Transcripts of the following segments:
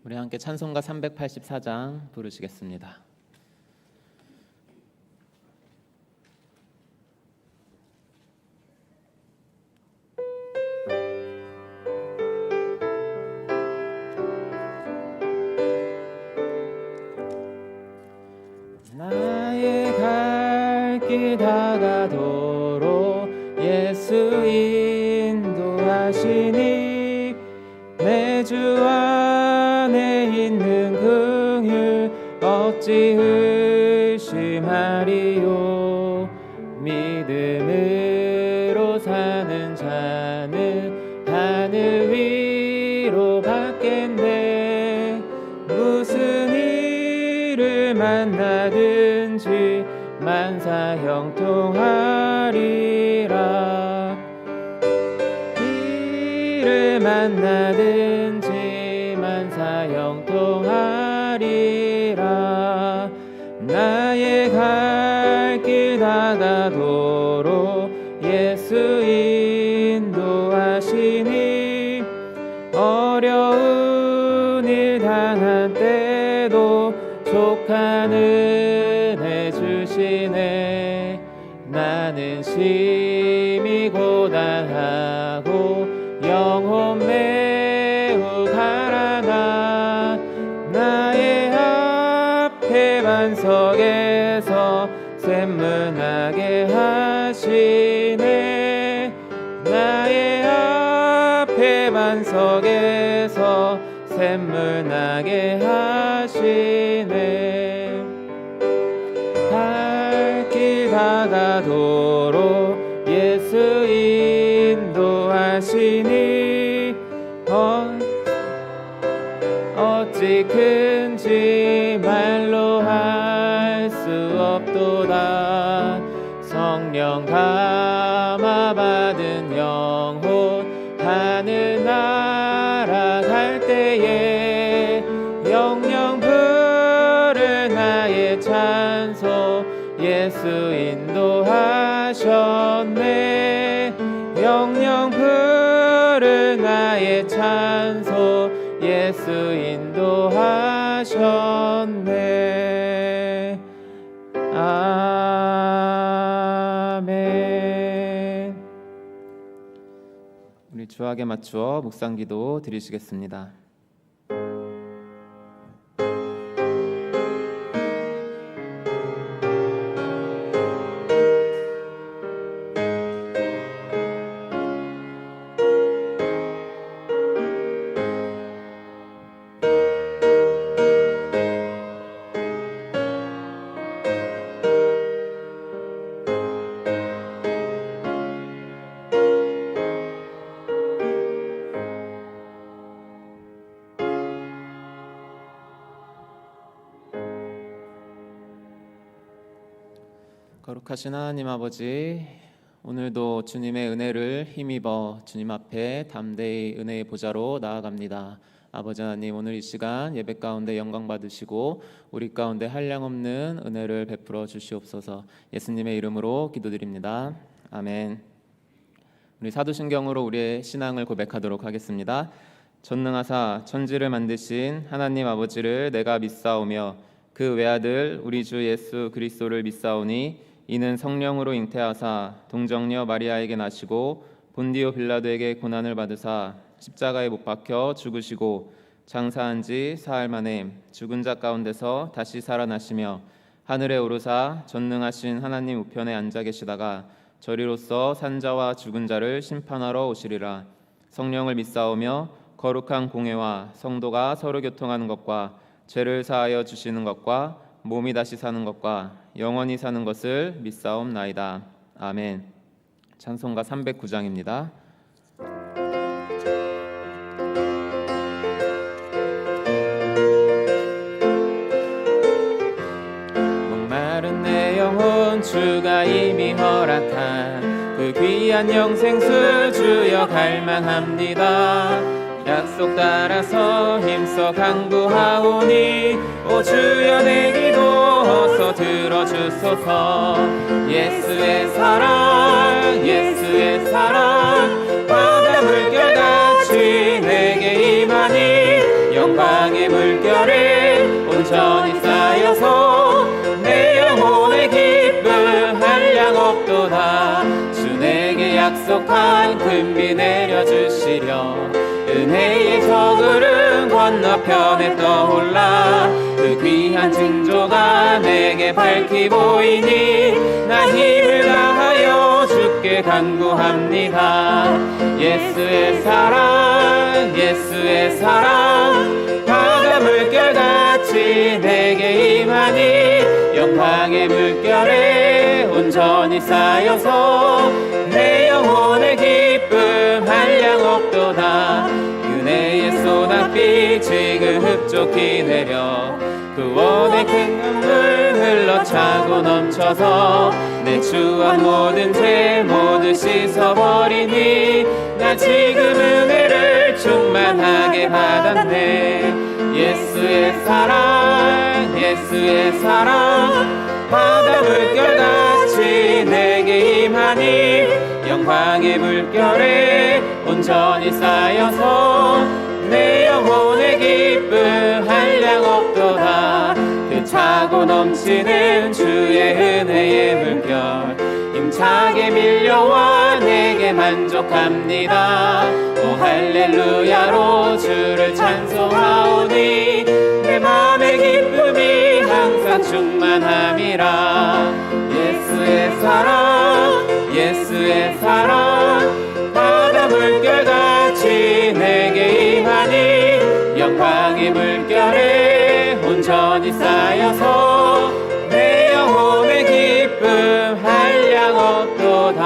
우리 함께 찬송가 384장 부르시겠습니다. 나의 갈 길 다가도록 예수 인도하시니 내 주 안에 있는 긍휼 어찌 의심하리요. 믿음으로 사는 자는 하늘 위로 받겠네. 무슨 일을 만나든지 만사 형통하리라. 일을 만나든지 만사 형통하리라. 나의 갈 길 다가도록 예수 인도하시니 어려운 일 당한 때도 족한 은혜 주시네. 나는 심히 고단하고 영혼 매우 가라나. 나의 앞에 반석에서 샘문하게 하시네. 나의 앞에 반석에서 샘문하게 하시네. 갈 길 다가도록 예수 인도하시니 어찌 큰지 말로 할 수 없도다. 성령 감화 받은 영혼 하늘 날아갈 때에 영영 부를 나의 찬송 예수 인도하셨네. 영영 부를 나의 찬송 예수 인도하셨네. 아멘. 우리 주악에 맞추어 묵상기도 드리시겠습니다. 거룩하신 하나님 아버지, 오늘도 주님의 은혜를 힘입어 주님 앞에 담대히 은혜의 보좌로 나아갑니다. 아버지 하나님, 오늘 이 시간 예배 가운데 영광 받으시고 우리 가운데 한량없는 은혜를 베풀어 주시옵소서. 예수님의 이름으로 기도드립니다. 아멘. 우리 사도신경으로 우리의 신앙을 고백하도록 하겠습니다. 전능하사 천지를 만드신 하나님 아버지를 내가 믿사오며 그 외아들 우리 주 예수 그리스도를 믿사오니 이는 성령으로 잉태하사 동정녀 마리아에게 나시고 본디오 빌라도에게 고난을 받으사 십자가에 못 박혀 죽으시고 장사한 지 사흘 만에 죽은 자 가운데서 다시 살아나시며 하늘에 오르사 전능하신 하나님 우편에 앉아 계시다가 저리로서 산자와 죽은 자를 심판하러 오시리라. 성령을 믿사오며 거룩한 공회와 성도가 서로 교통하는 것과 죄를 사하여 주시는 것과 몸이 다시 사는 것과 영원히 사는 것을 믿사옵나이다. 아멘. 찬송가 309장입니다. 목마른 내 영혼 주가 이미 허락한 그 귀한 영생수 주여 갈망합니다. 약속 따라서 힘써 강구하오니 오 주여 내 기도 어서 들어주소서. 예수의 사랑 예수의 사랑 바다 물결같이 내게 임하니 영광의 물 약속한 금비 내려주시려 은혜의 저그름 건너편에 떠올라 그 귀한 징조가 내게 밝히 보이니 나 힘을 다하여 주께 간구합니다. 예수의 사랑 예수의 사랑 바다 물결같이 내게 임하니 영광의 물결에 온전히 쌓여서 내 영혼의 기쁨 한량없도다. 은혜의 쏟아빛 지금 흡족히 내려 구원의 큰 강물 흘러차고 넘쳐서 내 추한 모든 죄 모두 씻어버리니 나 지금 은혜를 충만하게 받았네. 예수의 사랑 예수의 사랑 바다 물결같이 내게 임하니 영광의 물결에 온전히 쌓여서 내 영혼의 기쁨 한량없도다. 그 차고 넘치는 주의 은혜의 물결 힘차게 밀려와 내게 만족합니다. 오 할렐루야로 주를 찬송하오니 내 맘의 기쁨이 항상 충만함이라. 예수의 사랑 예수의 사랑 바다 물결같이 내게 임하니 영광의 물결에 온전히 쌓여서 내 영혼의 기쁨 한량없도다.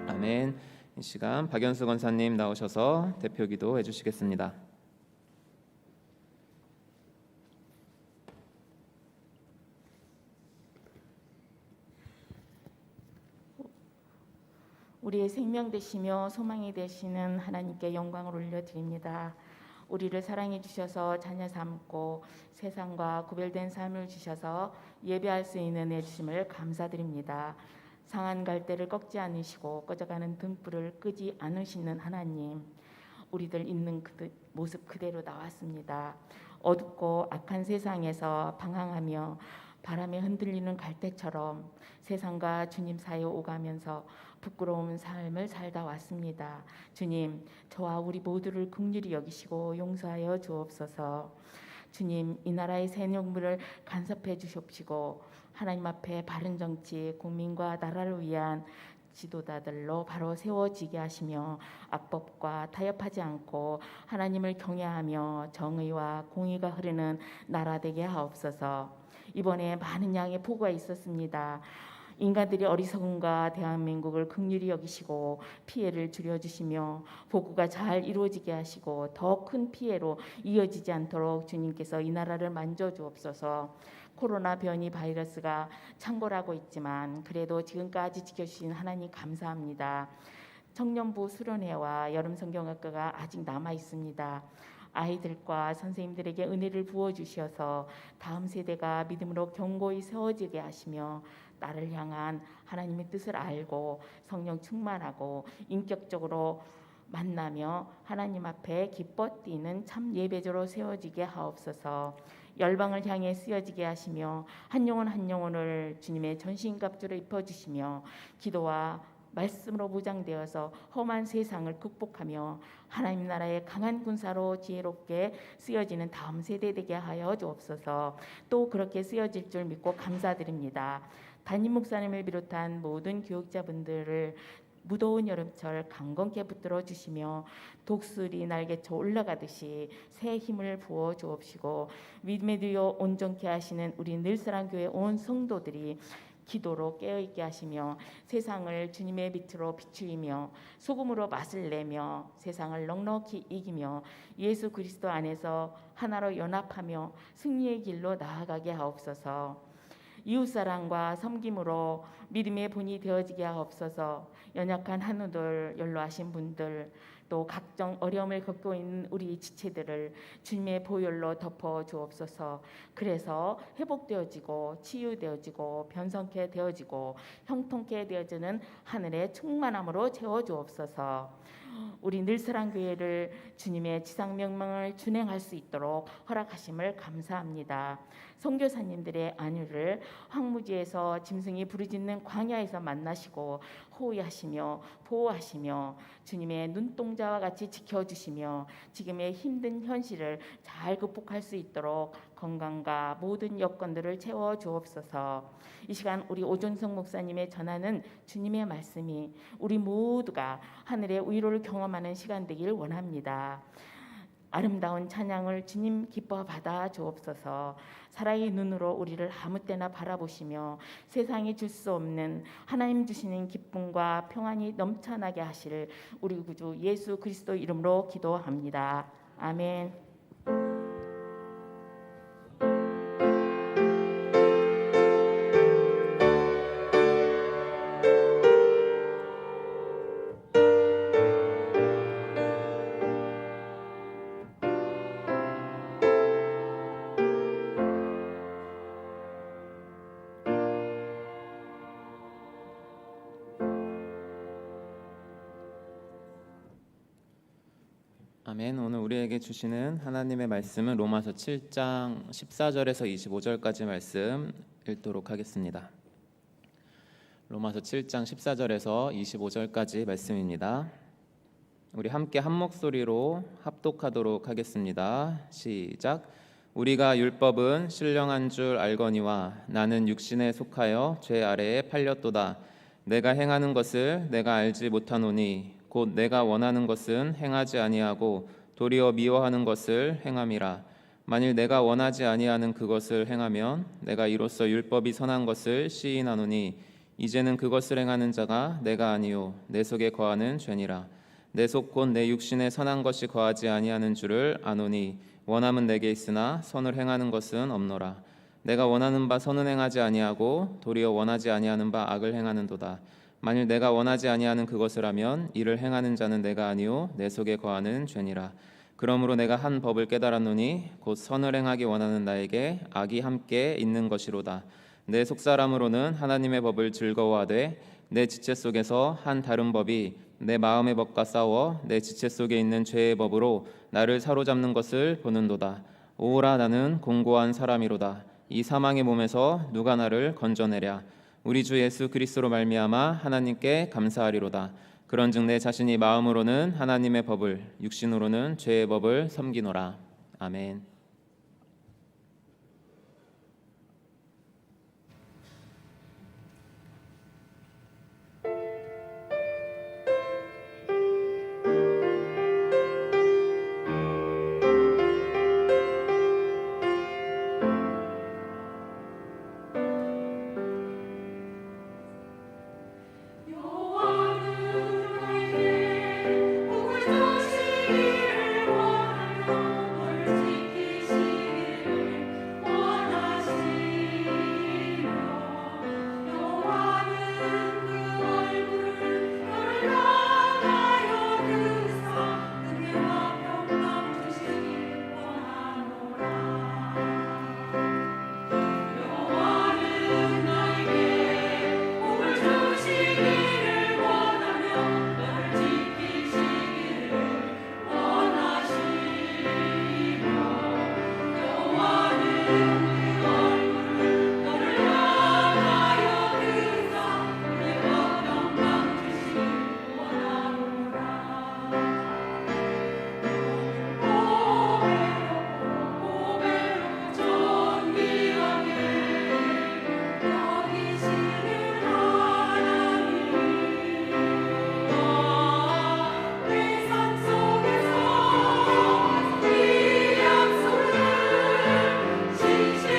아멘. 이 시간 박연수 권사님 나오셔서 대표기도 해주시겠습니다. 우리의 생명 되시며 소망이 되시는 하나님께 영광을 올려드립니다. 우리를 사랑해 주셔서 자녀 삼고 세상과 구별된 삶을 주셔서 예배할 수 있는 은혜 주심을 감사드립니다. 상한 갈대를 꺾지 않으시고 꺼져가는 등불을 끄지 않으시는 하나님, 우리들 있는 모습 그대로 나왔습니다. 어둡고 악한 세상에서 방황하며 바람에 흔들리는 갈대처럼 세상과 주님 사이에 오가면서 부끄러운 삶을 살다 왔습니다. 주님, 저와 우리 모두를 긍휼히 여기시고 용서하여 주옵소서. 주님, 이 나라의 새정부를 간섭해 주시옵시고 하나님 앞에 바른 정치, 국민과 나라를 위한 지도자들로 바로 세워지게 하시며 악법과 타협하지 않고 하나님을 경외하며 정의와 공의가 흐르는 나라 되게 하옵소서. 이번에 많은 양의 폭우가 있었습니다. 인간들이 어리석음과 대한민국을 긍휼히 여기시고 피해를 줄여주시며 복구가 잘 이루어지게 하시고 더 큰 피해로 이어지지 않도록 주님께서 이 나라를 만져주옵소서. 코로나 변이 바이러스가 창궐하고 있지만 그래도 지금까지 지켜주신 하나님 감사합니다. 청년부 수련회와 여름 성경학과가 아직 남아 있습니다. 아이들과 선생님들에게 은혜를 부어주셔서 다음 세대가 믿음으로 견고히 세워지게 하시며 나를 향한 하나님의 뜻을 알고 성령 충만하고 인격적으로 만나며 하나님 앞에 기뻐 뛰는 참 예배자로 세워지게 하옵소서. 열방을 향해 쓰여지게 하시며 한 영혼 한 영혼을 주님의 전신갑주로 입혀주시며 기도와 말씀으로 무장되어서 험한 세상을 극복하며 하나님 나라의 강한 군사로 지혜롭게 쓰여지는 다음 세대 되게 하여 주옵소서. 또 그렇게 쓰여질 줄 믿고 감사드립니다. 담임 목사님을 비롯한 모든 교육자분들을 무더운 여름철 강건케 붙들어 주시며 독수리 날개쳐 올라가듯이 새 힘을 부어 주옵시고 믿음의 듀오 온전케 하시는 우리 늘사랑교회 온 성도들이 기도로 깨어있게 하시며 세상을 주님의 빛으로 비추이며 소금으로 맛을 내며 세상을 넉넉히 이기며 예수 그리스도 안에서 하나로 연합하며 승리의 길로 나아가게 하옵소서. 이웃사랑과 섬김으로 믿음의 본이 되어지게 하옵소서. 연약한 한우들, 연로하신 분들, 또 각종 어려움을 겪고 있는 우리 지체들을 주님의 보혈로 덮어 주옵소서. 그래서 회복되어지고 치유되어지고 변성케 되어지고 형통케 되어지는 하늘의 충만함으로 채워 주옵소서. 우리 늘사랑교회를 주님의 지상명령을 준행할 수 있도록 허락하심을 감사합니다. 선교사님들의 안위를 황무지에서 짐승이 부르짖는 광야에서 만나시고 호위하시며 보호하시며 주님의 눈동자와 같이 지켜주시며 지금의 힘든 현실을 잘 극복할 수 있도록 건강과 모든 여건들을 채워 주옵소서. 이 시간 우리 오존성 목사님의 전하는 주님의 말씀이 우리 모두가 하늘의 위로를 경험하는 시간 되길 원합니다. 아름다운 찬양을 주님 기뻐 받아 주옵소서. 사랑의 눈으로 우리를 아무 때나 바라보시며 세상이 줄 수 없는 하나님 주시는 기쁨과 평안이 넘쳐나게 하실 우리 구주 예수 그리스도 이름으로 기도합니다. 아멘. 아멘. 오늘 우리에게 주시는 하나님의 말씀은 로마서 7장 14절에서 25절까지 말씀 읽도록 하겠습니다. 로마서 7장 14절에서 25절까지 말씀입니다. 우리 함께 한 목소리로 합독하도록 하겠습니다. 시작. 우리가 율법은 신령한 줄 알거니와 나는 육신에 속하여 죄 아래에 팔렸도다. 내가 행하는 것을 내가 알지 못하노니 곧 내가 원하는 것은 행하지 아니하고 도리어 미워하는 것을 행함이라. 만일 내가 원하지 아니하는 그것을 행하면 내가 이로써 율법이 선한 것을 시인하노니 이제는 그것을 행하는 자가 내가 아니요 내 속에 거하는 죄니라. 내 속 곧 내 육신에 선한 것이 거하지 아니하는 줄을 아노니 원함은 내게 있으나 선을 행하는 것은 없노라. 내가 원하는 바 선은 행하지 아니하고 도리어 원하지 아니하는 바 악을 행하는도다. 만일 내가 원하지 아니하는 그것을 하면 이를 행하는 자는 내가 아니요 내 속에 거하는 죄니라. 그러므로 내가 한 법을 깨달았노니 곧 선을 행하기 원하는 나에게 악이 함께 있는 것이로다. 내 속사람으로는 하나님의 법을 즐거워하되 내 지체 속에서 한 다른 법이 내 마음의 법과 싸워 내 지체 속에 있는 죄의 법으로 나를 사로잡는 것을 보는도다. 오라 나는 공고한 사람이로다. 이 사망의 몸에서 누가 나를 건져내랴. 우리 주 예수 그리스도로 말미암아 하나님께 감사하리로다. 그런즉 내 자신이 마음으로는 하나님의 법을 육신으로는 죄의 법을 섬기노라. 아멘. Jesus.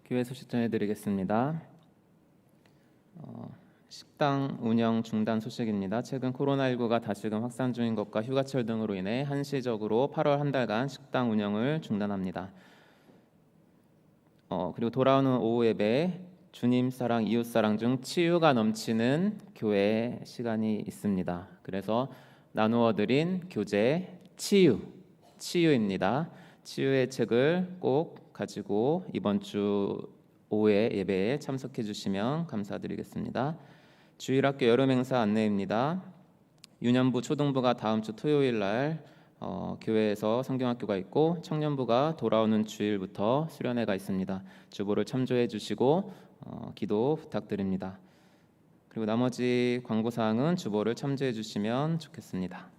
교회 소식 전해드리겠습니다. 식당 운영 중단 소식입니다. 최근 코로나19가 다시금 확산 중인 것과 휴가철 등으로 인해 한시적으로 8월 한 달간 식당 운영을 중단합니다. 그리고 돌아오는 오후 예배 주님 사랑, 이웃 사랑 중 치유가 넘치는 교회 시간이 있습니다. 그래서 나누어 드린 교재 치유입니다. 치유의 책을 꼭 가지고 이번 주 오후에 예배에 참석해 주시면 감사드리겠습니다. 주일학교 여름 행사 안내입니다. 유년부, 초등부가 다음 주 토요일 날 교회에서 성경학교가 있고 청년부가 돌아오는 주일부터 수련회가 있습니다. 주보를 참조해 주시고 기도 부탁드립니다. 그리고 나머지 광고사항은 주보를 참조해 주시면 좋겠습니다.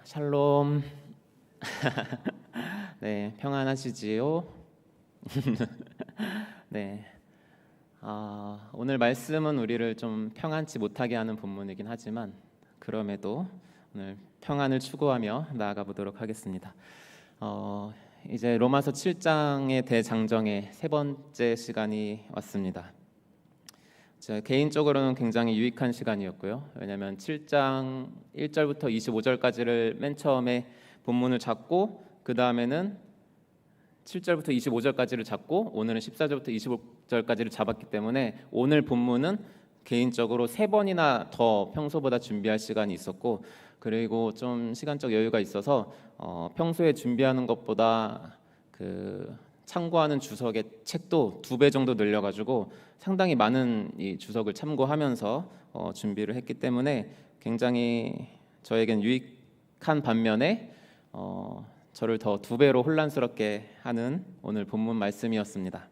샬롬. 네, 평안하시지요? 네. 오늘 말씀은 우리를 좀 평안치 못하게 하는 본문이긴 하지만 그럼에도 오늘 평안을 추구하며 나아가 보도록 하겠습니다. 이제 로마서 7장의 대장정의 세 번째 시간이 왔습니다. 개인적으로는 굉장히 유익한 시간이었고요. 왜냐하면 7장 1절부터 25절까지를 맨 처음에 본문을 잡고 그 다음에는 7절부터 25절까지를 잡고 오늘은 14절부터 25절까지를 잡았기 때문에 오늘 본문은 개인적으로 3번이나 더 평소보다 준비할 시간이 있었고 그리고 좀 시간적 여유가 있어서 평소에 준비하는 것보다 그 참고하는 주석의 책도 2배 정도 늘려가지고 상당히 많은 이 주석을 참고하면서 준비를 했기 때문에 굉장히 저에겐 유익한 반면에 저를 더 2배로 혼란스럽게 하는 오늘 본문 말씀이었습니다.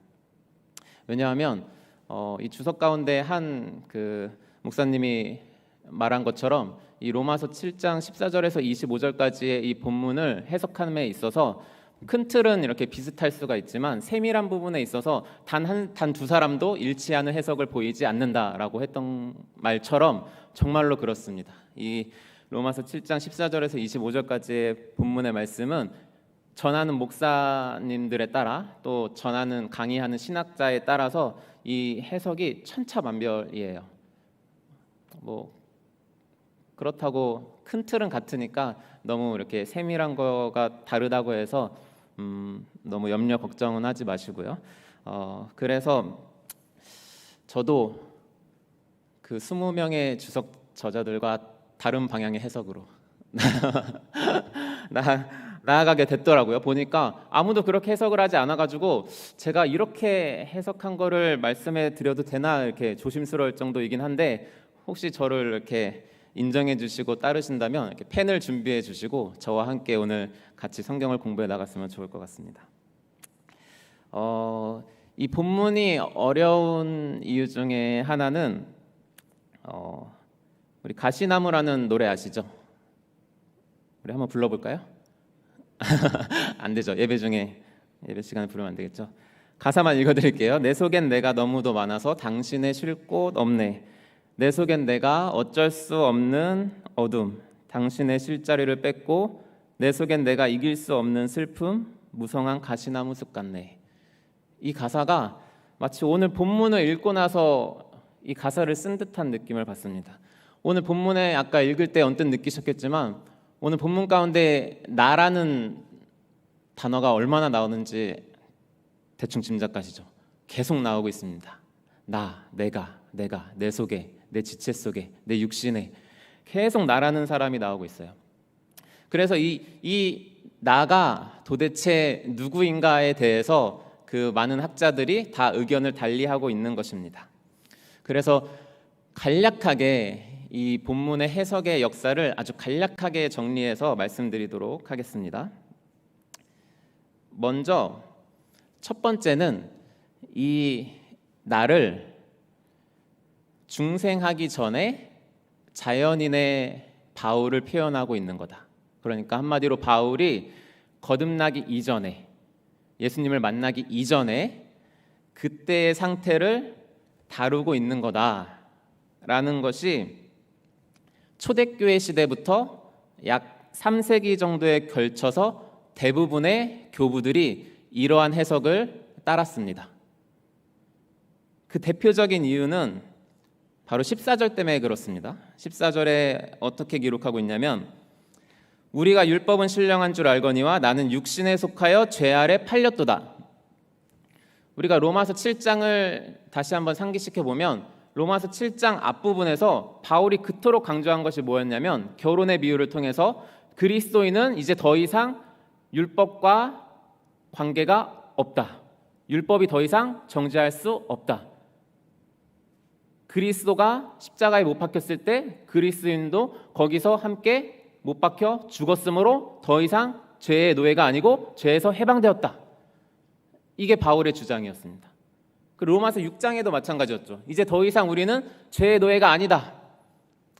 왜냐하면 이 주석 가운데 한 그 목사님이 말한 것처럼 이 로마서 7장 14절에서 25절까지의 이 본문을 해석함에 있어서 큰 틀은 이렇게 비슷할 수가 있지만 세밀한 부분에 있어서 단 두 사람도 일치하는 해석을 보이지 않는다라고 했던 말처럼 정말로 그렇습니다. 이 로마서 7장 14절에서 25절까지의 본문의 말씀은 전하는 목사님들에 따라 또 전하는 강의하는 신학자에 따라서 이 해석이 천차만별이에요. 그렇다고 큰 틀은 같으니까 너무 이렇게 세밀한 거가 다르다고 해서 너무 염려 걱정은 하지 마시고요. 그래서 저도 그 20명의 주석 저자들과 다른 방향의 해석으로 나아가게 됐더라고요. 보니까 아무도 그렇게 해석을 하지 않아가지고 제가 이렇게 해석한 거를 말씀해 드려도 되나 이렇게 조심스러울 정도이긴 한데 혹시 저를 이렇게 인정해 주시고 따르신다면 이렇게 펜을 준비해 주시고 저와 함께 오늘 같이 성경을 공부해 나갔으면 좋을 것 같습니다. 이 본문이 어려운 이유 중에 하나는 우리 가시나무라는 노래 아시죠? 우리 한번 불러볼까요? 안 되죠. 예배 중에 예배 시간에 부르면 안 되겠죠. 가사만 읽어드릴게요. 내 속엔 내가 너무도 많아서 당신의 쉴 곳 없네. 내 속엔 내가 어쩔 수 없는 어둠, 당신의 실자리를 뺏고 내 속엔 내가 이길 수 없는 슬픔, 무성한 가시나무 숲 같네. 이 가사가 마치 오늘 본문을 읽고 나서 이 가사를 쓴 듯한 느낌을 받습니다. 오늘 본문에 아까 읽을 때 언뜻 느끼셨겠지만 오늘 본문 가운데 나라는 단어가 얼마나 나오는지 대충 짐작가시죠? 계속 나오고 있습니다. 나, 내가, 내 속에, 내 지체 속에, 내 육신에 계속 나라는 사람이 나오고 있어요. 그래서 이 나가 도대체 누구인가에 대해서 그 많은 학자들이 다 의견을 달리하고 있는 것입니다. 그래서 간략하게 이 본문의 해석의 역사를 아주 간략하게 정리해서 말씀드리도록 하겠습니다. 먼저 첫 번째는 이 나를 중생하기 전에 자연인의 바울을 표현하고 있는 거다. 그러니까 한마디로 바울이 거듭나기 이전에 예수님을 만나기 이전에 그때의 상태를 다루고 있는 거다라는 것이 초대교회 시대부터 약 3세기 정도에 걸쳐서 대부분의 교부들이 이러한 해석을 따랐습니다. 그 대표적인 이유는 바로 14절 때문에 그렇습니다. 14절에 어떻게 기록하고 있냐면 우리가 율법은 신령한 줄 알거니와 나는 육신에 속하여 죄 아래 팔렸도다. 우리가 로마서 7장을 다시 한번 상기시켜 보면 로마서 7장 앞부분에서 바울이 그토록 강조한 것이 뭐였냐면 결혼의 비유를 통해서 그리스도인은 이제 더 이상 율법과 관계가 없다. 율법이 더 이상 정죄할 수 없다. 그리스도가 십자가에 못 박혔을 때 그리스도인도 거기서 함께 못 박혀 죽었으므로 더 이상 죄의 노예가 아니고 죄에서 해방되었다. 이게 바울의 주장이었습니다. 그 로마서 6장에도 마찬가지였죠. 이제 더 이상 우리는 죄의 노예가 아니다.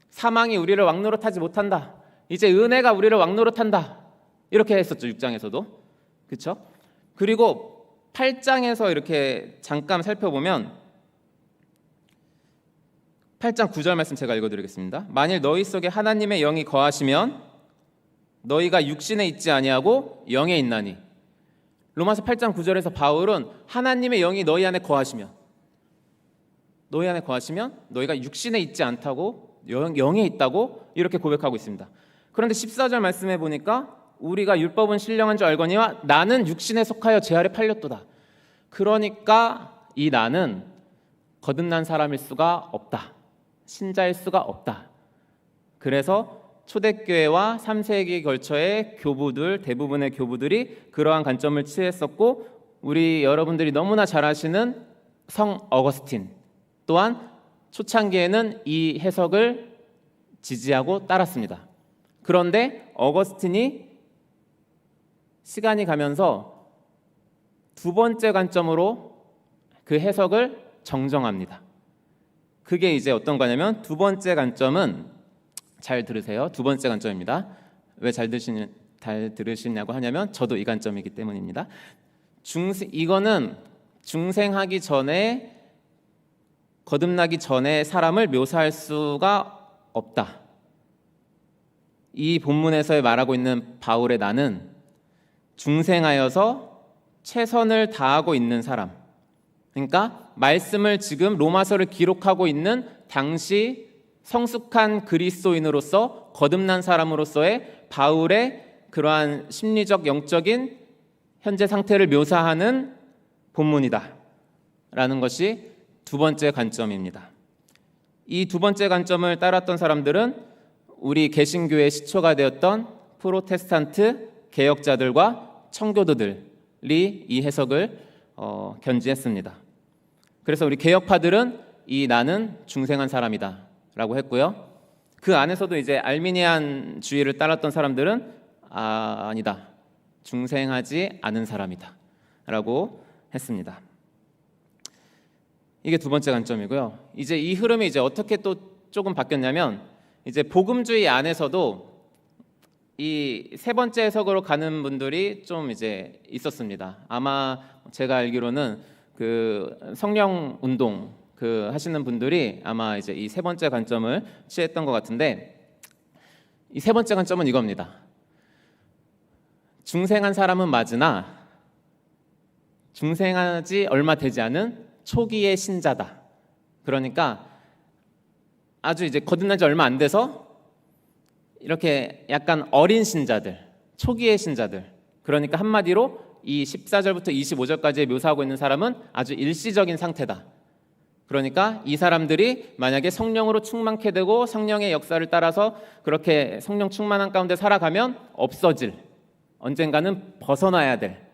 사망이 우리를 왕노릇하지 못한다. 이제 은혜가 우리를 왕노릇한다. 이렇게 했었죠. 6장에서도. 그렇죠? 그리고 8장에서 이렇게 잠깐 살펴보면 8장 9절 말씀 제가 읽어드리겠습니다. 만일 너희 속에 하나님의 영이 거하시면 너희가 육신에 있지 아니하고 영에 있나니. 로마서 8장 9절에서 바울은 하나님의 영이 너희 안에 거하시면 너희가 육신에 있지 않다고 영에 있다고 이렇게 고백하고 있습니다. 그런데 14절 말씀해 보니까 우리가 율법은 신령한 줄 알거니와 나는 육신에 속하여 죄 아래 팔렸도다. 그러니까 이 나는 거듭난 사람일 수가 없다. 신자일 수가 없다. 그래서 초대교회와 3세기 걸쳐의 교부들, 대부분의 교부들이 그러한 관점을 취했었고 우리 여러분들이 너무나 잘 아시는 성 어거스틴 또한 초창기에는 이 해석을 지지하고 따랐습니다. 그런데 어거스틴이 시간이 가면서 두 번째 관점으로 그 해석을 정정합니다. 그게 이제 어떤 거냐면 두 번째 관점은 잘 들으세요. 두 번째 관점입니다. 왜 잘 들으시냐고 하냐면 저도 이 관점이기 때문입니다. 이거는 중생하기 전에 거듭나기 전에 사람을 묘사할 수가 없다. 이 본문에서 말하고 있는 바울의 나는 중생하여서 최선을 다하고 있는 사람. 그러니까 말씀을 지금 로마서를 기록하고 있는 당시 성숙한 그리스도인으로서 거듭난 사람으로서의 바울의 그러한 심리적 영적인 현재 상태를 묘사하는 본문이다 라는 것이 두 번째 관점입니다. 이 두 번째 관점을 따랐던 사람들은 우리 개신교의 시초가 되었던 프로테스탄트 개혁자들과 청교도들이 이 해석을 견지했습니다. 그래서 우리 개혁파들은 이 나는 중생한 사람이다 라고 했고요. 그 안에서도 이제 알미니안 주의를 따랐던 사람들은 아니다. 중생하지 않은 사람이다 라고 했습니다. 이게 두 번째 관점이고요. 이제 이 흐름이 이제 어떻게 또 조금 바뀌었냐면 이제 복음주의 안에서도 이 세 번째 해석으로 가는 분들이 좀 이제 있었습니다. 아마 제가 알기로는 그 성령 운동 그 하시는 분들이 아마 이제 이 세 번째 관점을 취했던 것 같은데 이 세 번째 관점은 이겁니다. 중생한 사람은 맞으나 중생하지 얼마 되지 않은 초기의 신자다. 그러니까 아주 이제 거듭난 지 얼마 안 돼서 이렇게 약간 어린 신자들, 초기의 신자들. 그러니까 한마디로 이 14절부터 25절까지 묘사하고 있는 사람은 아주 일시적인 상태다. 그러니까 이 사람들이 만약에 성령으로 충만케 되고 성령의 역사를 따라서 그렇게 성령 충만한 가운데 살아가면 없어질, 언젠가는 벗어나야 될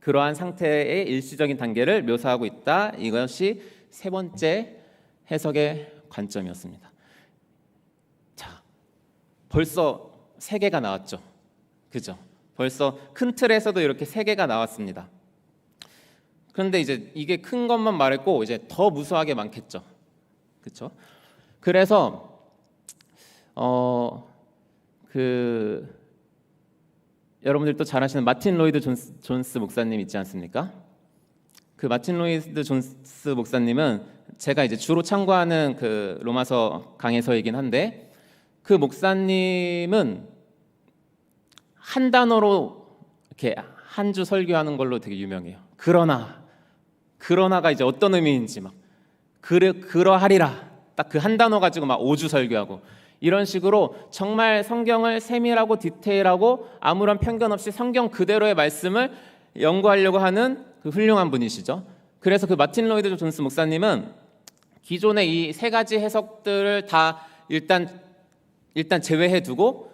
그러한 상태의 일시적인 단계를 묘사하고 있다. 이것이 세 번째 해석의 관점이었습니다. 자, 벌써 세 개가 나왔죠. 그죠? 벌써 큰 틀에서도 이렇게 세 개가 나왔습니다. 그런데 이제 이게 큰 것만 말했고 이제 더 무수하게 많겠죠. 그렇죠? 그래서 여러분들도 잘 아시는 마틴 로이드 존스 목사님 있지 않습니까? 그 마틴 로이드 존스 목사님은 제가 이제 주로 참고하는 그 로마서 강해서이긴 한데 그 목사님은 한 단어로 이렇게 한 주 설교하는 걸로 되게 유명해요. 그러나가 이제 어떤 의미인지 막 그러하리라 딱 그 한 단어 가지고 막 5주 설교하고 이런 식으로 정말 성경을 세밀하고 디테일하고 아무런 편견 없이 성경 그대로의 말씀을 연구하려고 하는 그 훌륭한 분이시죠. 그래서 그 마틴 로이드 존스 목사님은 기존의 이 세 가지 해석들을 다 일단 제외해 두고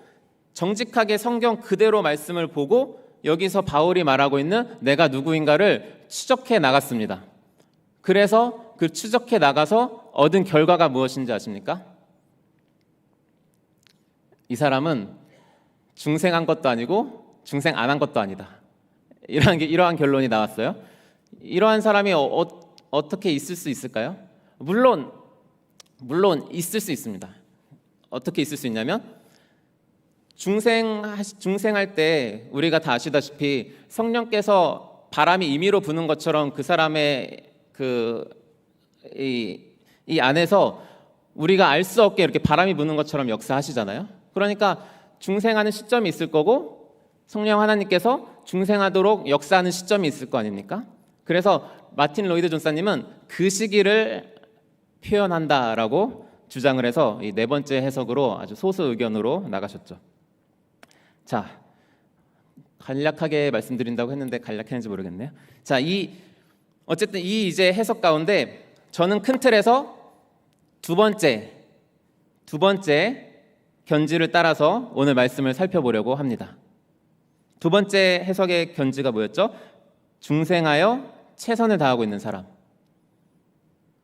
정직하게 성경 그대로 말씀을 보고 여기서 바울이 말하고 있는 내가 누구인가를 추적해 나갔습니다. 그래서 그 추적해 나가서 얻은 결과가 무엇인지 아십니까? 이 사람은 중생한 것도 아니고 중생 안 한 것도 아니다. 이러한 결론이 나왔어요. 이러한 사람이 어떻게 있을 수 있을까요? 물론 있을 수 있습니다. 어떻게 있을 수 있냐면 중생할 때 우리가 다 아시다시피 성령께서 바람이 임의로 부는 것처럼 그 사람의 이 안에서 우리가 알 수 없게 이렇게 바람이 부는 것처럼 역사하시잖아요. 그러니까 중생하는 시점이 있을 거고 성령 하나님께서 중생하도록 역사하는 시점이 있을 거 아닙니까? 그래서 마틴 로이드 존사님은 그 시기를 표현한다라고 주장을 해서 이 네 번째 해석으로 아주 소수 의견으로 나가셨죠. 자, 간략하게 말씀드린다고 했는데 간략했는지 모르겠네요. 자, 어쨌든 이 이제 해석 가운데 저는 큰 틀에서 두 번째 견지를 따라서 오늘 말씀을 살펴보려고 합니다. 두 번째 해석의 견지가 뭐였죠? 중생하여 최선을 다하고 있는 사람.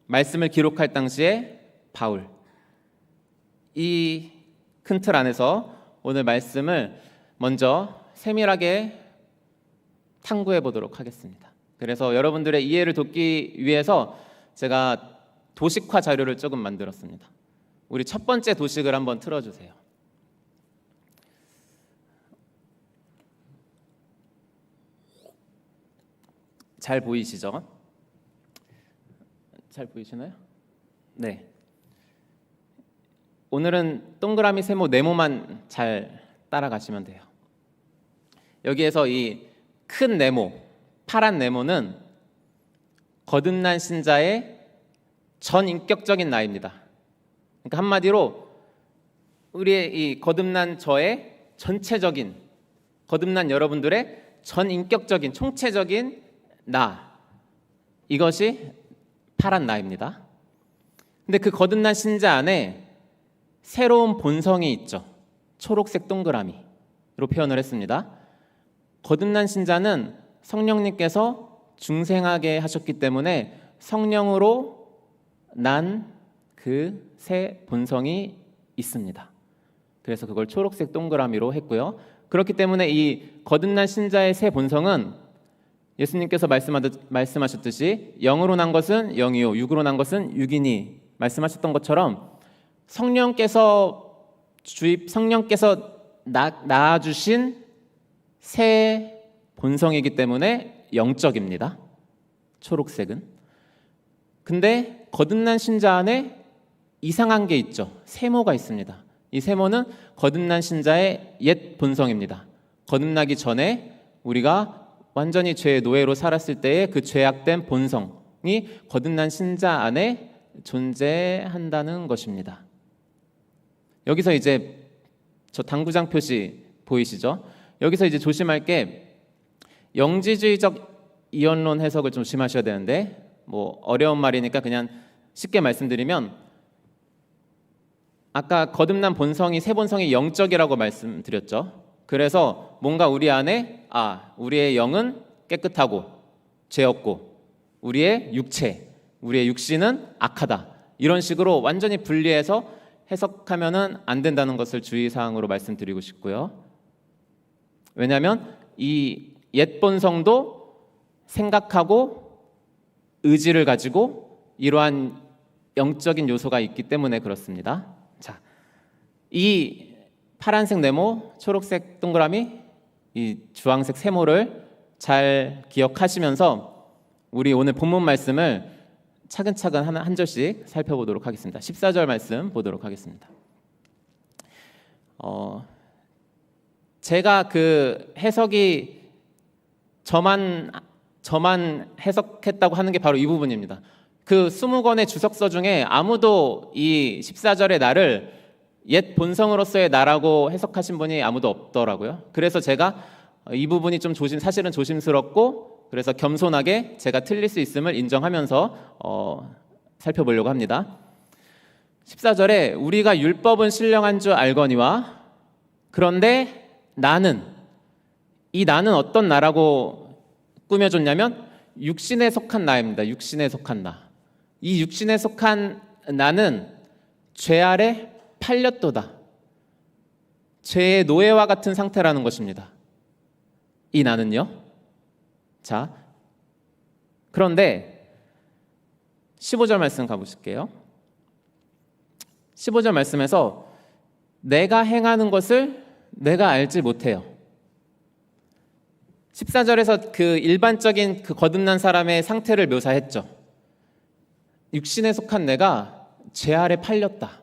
말씀을 기록할 당시에 바울. 이 큰 틀 안에서 오늘 말씀을 먼저 세밀하게 탐구해 보도록 하겠습니다. 그래서 여러분들의 이해를 돕기 위해서 제가 도식화 자료를 조금 만들었습니다. 우리 첫 번째 도식을 한번 틀어주세요. 잘 보이시죠? 잘 보이시나요? 네. 오늘은 동그라미, 세모, 네모만 잘 따라가시면 돼요. 여기에서 이 큰 네모, 파란 네모는 거듭난 신자의 전인격적인 나입니다. 그러니까 한마디로 우리의 이 거듭난 저의 전체적인, 거듭난 여러분들의 전인격적인 총체적인 나, 이것이 파란 나입니다. 근데 그 거듭난 신자 안에 새로운 본성이 있죠. 초록색 동그라미로 표현을 했습니다. 거듭난 신자는 성령님께서 중생하게 하셨기 때문에 성령으로 난 그 새 본성이 있습니다. 그래서 그걸 초록색 동그라미로 했고요. 그렇기 때문에 이 거듭난 신자의 새 본성은 예수님께서 말씀하셨듯이 영으로 난 것은 영이요 육으로 난 것은 육이니 말씀하셨던 것처럼 성령께서 낳아주신 새 본성이기 때문에 영적입니다. 초록색은. 근데 거듭난 신자 안에 이상한 게 있죠. 세모가 있습니다. 이 세모는 거듭난 신자의 옛 본성입니다. 거듭나기 전에 우리가 완전히 죄의 노예로 살았을 때의 그 죄악된 본성이 거듭난 신자 안에 존재한다는 것입니다. 여기서 이제 저 당구장 표시 보이시죠? 여기서 이제 조심할 게 영지주의적 이원론 해석을 좀 조심하셔야 되는데 뭐 어려운 말이니까 그냥 쉽게 말씀드리면 아까 거듭난 본성이 새 본성이 영적이라고 말씀드렸죠. 그래서 뭔가 우리 안에 우리의 영은 깨끗하고 죄 없고 우리의 육체, 우리의 육신은 악하다. 이런 식으로 완전히 분리해서 해석하면은 안 된다는 것을 주의사항으로 말씀드리고 싶고요. 왜냐하면 이 옛 본성도 생각하고 의지를 가지고 이러한 영적인 요소가 있기 때문에 그렇습니다. 자, 이 파란색 네모, 초록색 동그라미, 이 주황색 세모를 잘 기억하시면서 우리 오늘 본문 말씀을 차근차근 한 절씩 살펴보도록 하겠습니다. 14절 말씀 보도록 하겠습니다. 제가 그 해석이 저만 해석했다고 하는 게 바로 이 부분입니다. 그 20권의 주석서 중에 아무도 이 14절의 나를 옛 본성으로서의 나라고 해석하신 분이 아무도 없더라고요. 그래서 제가 이 부분이 좀 사실은 조심스럽고, 그래서 겸손하게 제가 틀릴 수 있음을 인정하면서 살펴보려고 합니다. 14절에 우리가 율법은 신령한 줄 알거니와, 그런데 이 나는 어떤 나라고 꾸며줬냐면 육신에 속한 나입니다. 육신에 속한 나. 이 육신에 속한 나는 죄 아래 팔렸도다. 죄의 노예와 같은 상태라는 것입니다. 이 나는요. 자, 그런데 15절 말씀 가보실게요. 15절 말씀에서 내가 행하는 것을 내가 알지 못해요. 14절에서 그 일반적인 그 거듭난 사람의 상태를 묘사했죠. 육신에 속한 내가 죄 아래 팔렸다.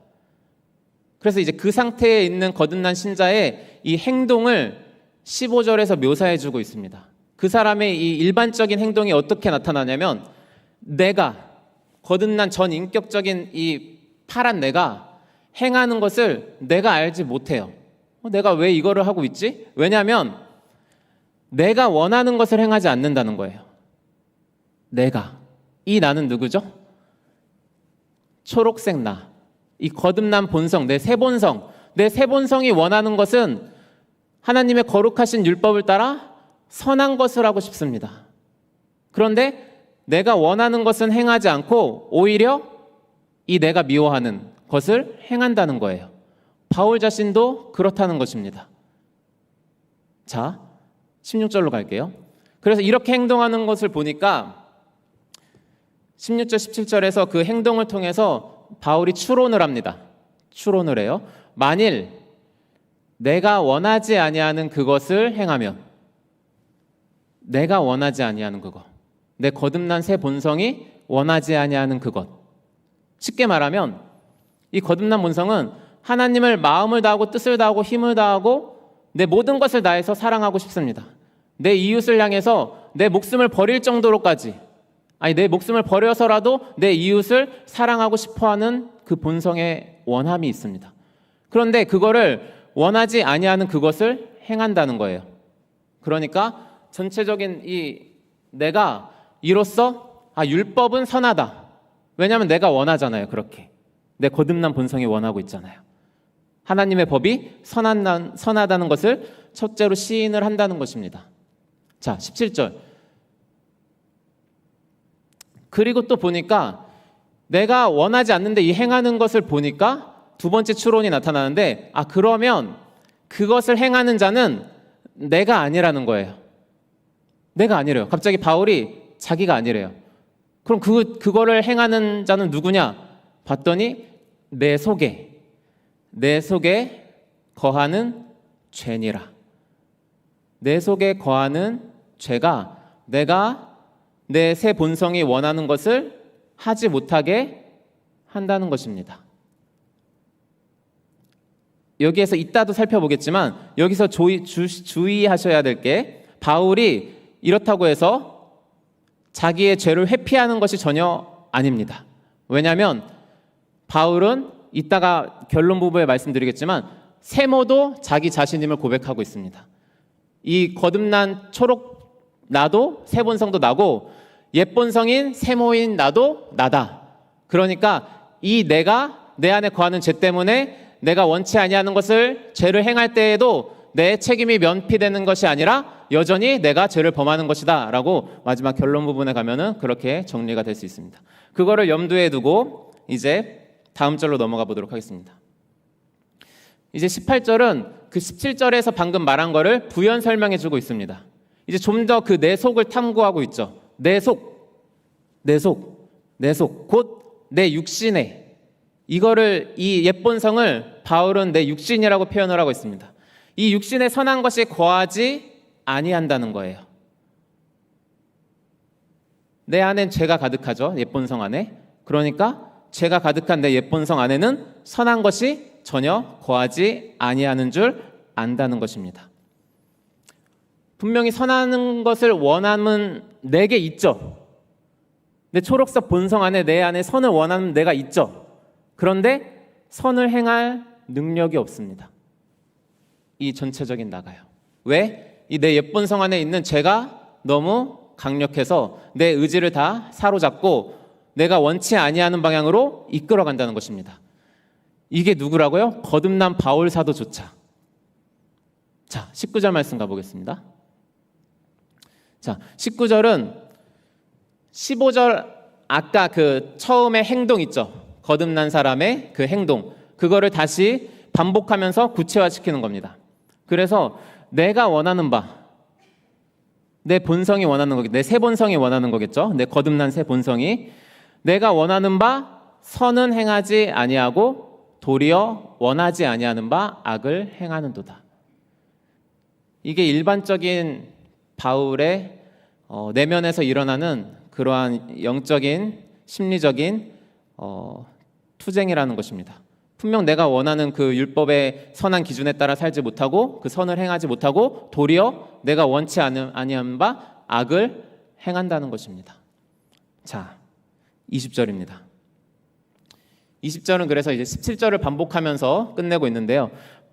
그래서 이제 그 상태에 있는 거듭난 신자의 이 행동을 15절에서 묘사해주고 있습니다. 그 사람의 이 일반적인 행동이 어떻게 나타나냐면, 내가 거듭난 전 인격적인 이 파란 내가 행하는 것을 내가 알지 못해요. 내가 왜 이거를 하고 있지? 왜냐하면 내가 원하는 것을 행하지 않는다는 거예요. 이 나는 누구죠? 초록색 나, 이 거듭난 본성, 내 새 본성이 원하는 것은 하나님의 거룩하신 율법을 따라 선한 것을 하고 싶습니다. 그런데 내가 원하는 것은 행하지 않고 오히려 이 내가 미워하는 것을 행한다는 거예요. 바울 자신도 그렇다는 것입니다. 자, 16절로 갈게요. 그래서 이렇게 행동하는 것을 보니까 16절, 17절에서 그 행동을 통해서 바울이 추론을 합니다. 추론을 해요. 만일 내가 원하지 아니하는 그것을 행하면, 내가 원하지 아니하는 그것, 내 거듭난 새 본성이 원하지 아니하는 그것. 쉽게 말하면 이 거듭난 본성은 하나님을 마음을 다하고 뜻을 다하고 힘을 다하고 내 모든 것을 다해서 사랑하고 싶습니다. 내 이웃을 향해서 내 목숨을 버릴 정도로까지, 내 목숨을 버려서라도 내 이웃을 사랑하고 싶어하는 그 본성의 원함이 있습니다. 그런데 그거를 원하지 아니하는 그것을 행한다는 거예요. 그러니까 전체적인 이 내가 이로써 율법은 선하다. 왜냐하면 내가 원하잖아요. 그렇게 내 거듭난 본성이 원하고 있잖아요. 하나님의 법이 선하다는 것을 첫째로 시인을 한다는 것입니다. 자, 17절. 그리고 또 보니까 내가 원하지 않는데 이 행하는 것을 보니까 두 번째 추론이 나타나는데, 그러면 그것을 행하는 자는 내가 아니라는 거예요. 내가 아니래요. 갑자기 바울이 자기가 아니래요. 그럼 그거를 행하는 자는 누구냐? 봤더니 내 속에 거하는 죄니라. 내 속에 거하는 죄가 내가 내 새 본성이 원하는 것을 하지 못하게 한다는 것입니다. 여기에서 이따도 살펴보겠지만 여기서 주의하셔야 될 게, 바울이 이렇다고 해서 자기의 죄를 회피하는 것이 전혀 아닙니다. 왜냐하면 바울은 이따가 결론 부분에 말씀드리겠지만 세모도 자기 자신임을 고백하고 있습니다. 이 거듭난 초록 나도 새 본성도 나고 옛 본성인 세모인 나도 나다. 그러니까 이 내가 내 안에 거하는 죄 때문에 내가 원치 아니하는 것을 죄를 행할 때에도 내 책임이 면피되는 것이 아니라 여전히 내가 죄를 범하는 것이다 라고 마지막 결론 부분에 가면은 그렇게 정리가 될 수 있습니다. 그거를 염두에 두고 이제 다음 절로 넘어가 보도록 하겠습니다. 이제 18절은 그 17절에서 방금 말한 거를 부연 설명해 주고 있습니다. 이제 좀 더 그 내 속을 탐구하고 있죠. 내 속, 곧 내 육신에, 이거를 이 옛 본성을 바울은 내 육신이라고 표현을 하고 있습니다. 이 육신에 선한 것이 거하지 아니한다는 거예요. 내 안엔 죄가 가득하죠. 옛 본성 안에. 그러니까 죄가 가득한 내 옛 본성 안에는 선한 것이 전혀 거하지 아니하는 줄 안다는 것입니다. 분명히 선하는 것을 원함은 내게 있죠. 내 초록색 본성 안에 내 안에 선을 원하는 내가 있죠. 그런데 선을 행할 능력이 없습니다. 이 전체적인 나가요. 왜? 이 내 옛본성 안에 있는 죄가 너무 강력해서 내 의지를 다 사로잡고 내가 원치 아니하는 방향으로 이끌어간다는 것입니다. 이게 누구라고요? 거듭난 바울 사도조차. 자, 19절 말씀 가보겠습니다. 자, 19절은 15절 아까 그 처음에 행동 있죠. 거듭난 사람의 그 행동. 그거를 다시 반복하면서 구체화시키는 겁니다. 그래서 내가 원하는 바, 내 본성이 원하는 거겠죠. 내 새 본성이 원하는 거겠죠. 내 거듭난 새 본성이 내가 원하는 바 선은 행하지 아니하고 도리어 원하지 아니하는 바 악을 행하는도다. 이게 일반적인 바울의 내면에서 일어나는 그러한 영적인 심리적인 투쟁이라는 것입니다. 분명 내가 원하는 그 율법의 선한 기준에 따라 살지 못하고 그 선을 행하지 못하고 도리어 내가 원치 아니한 바 악을 행한다는 것입니다. 자, 20절입니다. 20절은 그래서 이제 17절을 반복하면서 끝내고 있는데요.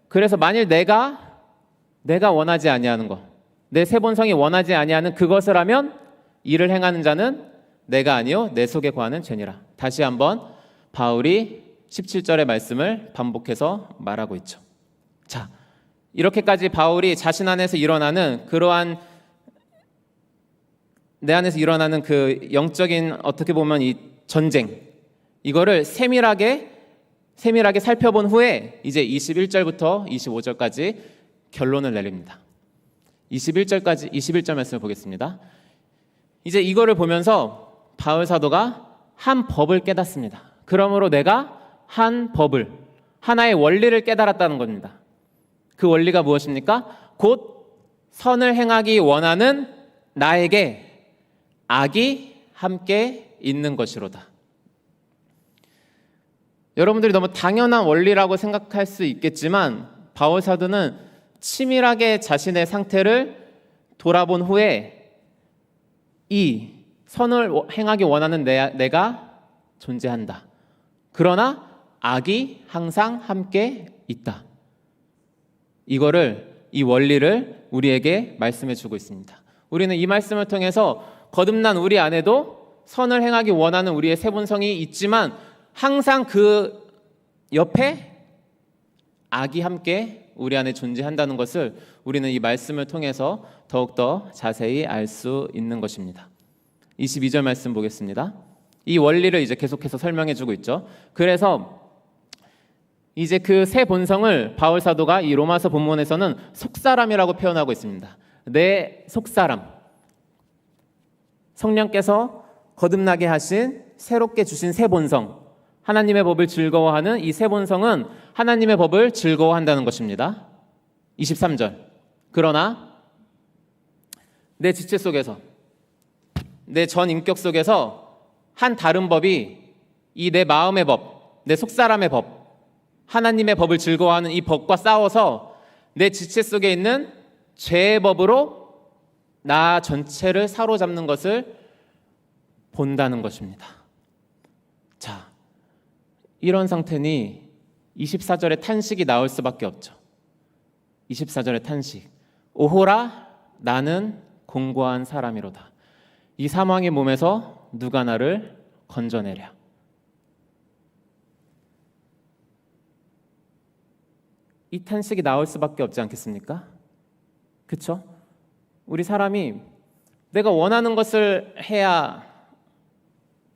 그래서 만일 내가 원하지 아니하는 것, 내 새 본성이 원하지 아니하는 그것을 하면 이를 행하는 자는 내가 아니요 내 속에 거하는 죄니라. 다시 한번 바울이 17절의 말씀을 반복해서 말하고 있죠. 자, 이렇게까지 바울이 자신 안에서 일어나는 그러한 내 안에서 일어나는 그 영적인 어떻게 보면 이 전쟁, 이거를 세밀하게 살펴본 후에 이제 21절부터 25절까지 결론을 내립니다. 21절 말씀을 보겠습니다. 이제 이거를 보면서 바울 사도가 한 법을 깨닫습니다. 그러므로 내가 한 법을, 하나의 원리를 깨달았다는 겁니다. 그 원리가 무엇입니까? 곧 선을 행하기 원하는 나에게 악이 함께 있는 것이로다. 여러분들이 너무 당연한 원리라고 생각할 수 있겠지만 바울 사도는 치밀하게 자신의 상태를 돌아본 후에 이 선을 행하기 원하는 내가 존재한다. 그러나 악이 항상 함께 있다. 이 원리를 우리에게 말씀해 주고 있습니다. 우리는 이 말씀을 통해서 거듭난 우리 안에도 선을 행하기 원하는 우리의 새 본성이 있지만 항상 그 옆에 악이 함께 우리 안에 존재한다는 것을 우리는 이 말씀을 통해서 더욱더 자세히 알 수 있는 것입니다. 22절 말씀 보겠습니다. 이 원리를 이제 계속해서 설명해 주고 있죠. 그래서 이제 그 새 본성을 바울 사도가 이 로마서 본문에서는 속사람이라고 표현하고 있습니다. 내 속사람, 성령께서 거듭나게 하신 새롭게 주신 새 본성, 하나님의 법을 즐거워하는 이 새 본성은 하나님의 법을 즐거워한다는 것입니다. 23절. 그러나 내 지체 속에서, 내 전 인격 속에서 한 다른 법이 이 내 마음의 법, 내 속사람의 법, 하나님의 법을 즐거워하는 이 법과 싸워서 내 지체 속에 있는 죄의 법으로 나 전체를 사로잡는 것을 본다는 것입니다. 자, 이런 상태니 24절의 탄식이 나올 수밖에 없죠. 24절의 탄식. 오호라 나는 공고한 사람이로다. 이 사망의 몸에서 누가 나를 건져내랴. 이 탄식이 나올 수밖에 없지 않겠습니까? 그렇죠? 우리 사람이 내가 원하는 것을 해야,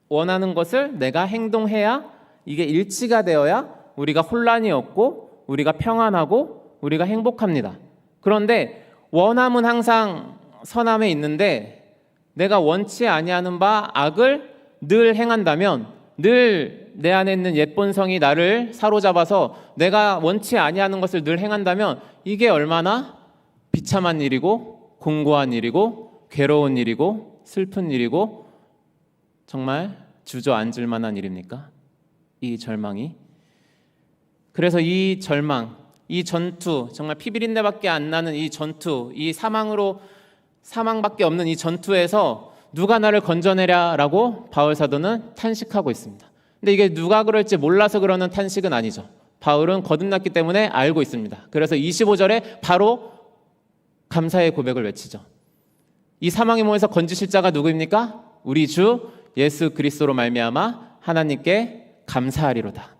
원하는 것을 내가 행동해야 이게 일치가 되어야 우리가 혼란이 없고 우리가 평안하고 우리가 행복합니다. 그런데 원함은 항상 선함에 있는데 내가 원치 아니하는 바 악을 늘 행한다면, 늘 내 안에 있는 옛 본성이 나를 사로잡아서 내가 원치 아니하는 것을 늘 행한다면 이게 얼마나 비참한 일이고 공고한 일이고 괴로운 일이고 슬픈 일이고 정말 주저앉을 만한 일입니까? 이 절망이. 그래서 이 절망, 이 전투, 정말 피비린내밖에 안 나는 이 전투, 이 사망밖에 없는 이 전투에서 누가 나를 건져내랴라고 바울 사도는 탄식하고 있습니다. 근데 이게 누가 그럴지 몰라서 그러는 탄식은 아니죠. 바울은 거듭났기 때문에 알고 있습니다. 그래서 25절에 바로 감사의 고백을 외치죠. 이 사망의 몸에서 건지실 자가 누구입니까? 우리 주 예수 그리스도로 말미암아 하나님께 감사하리로다.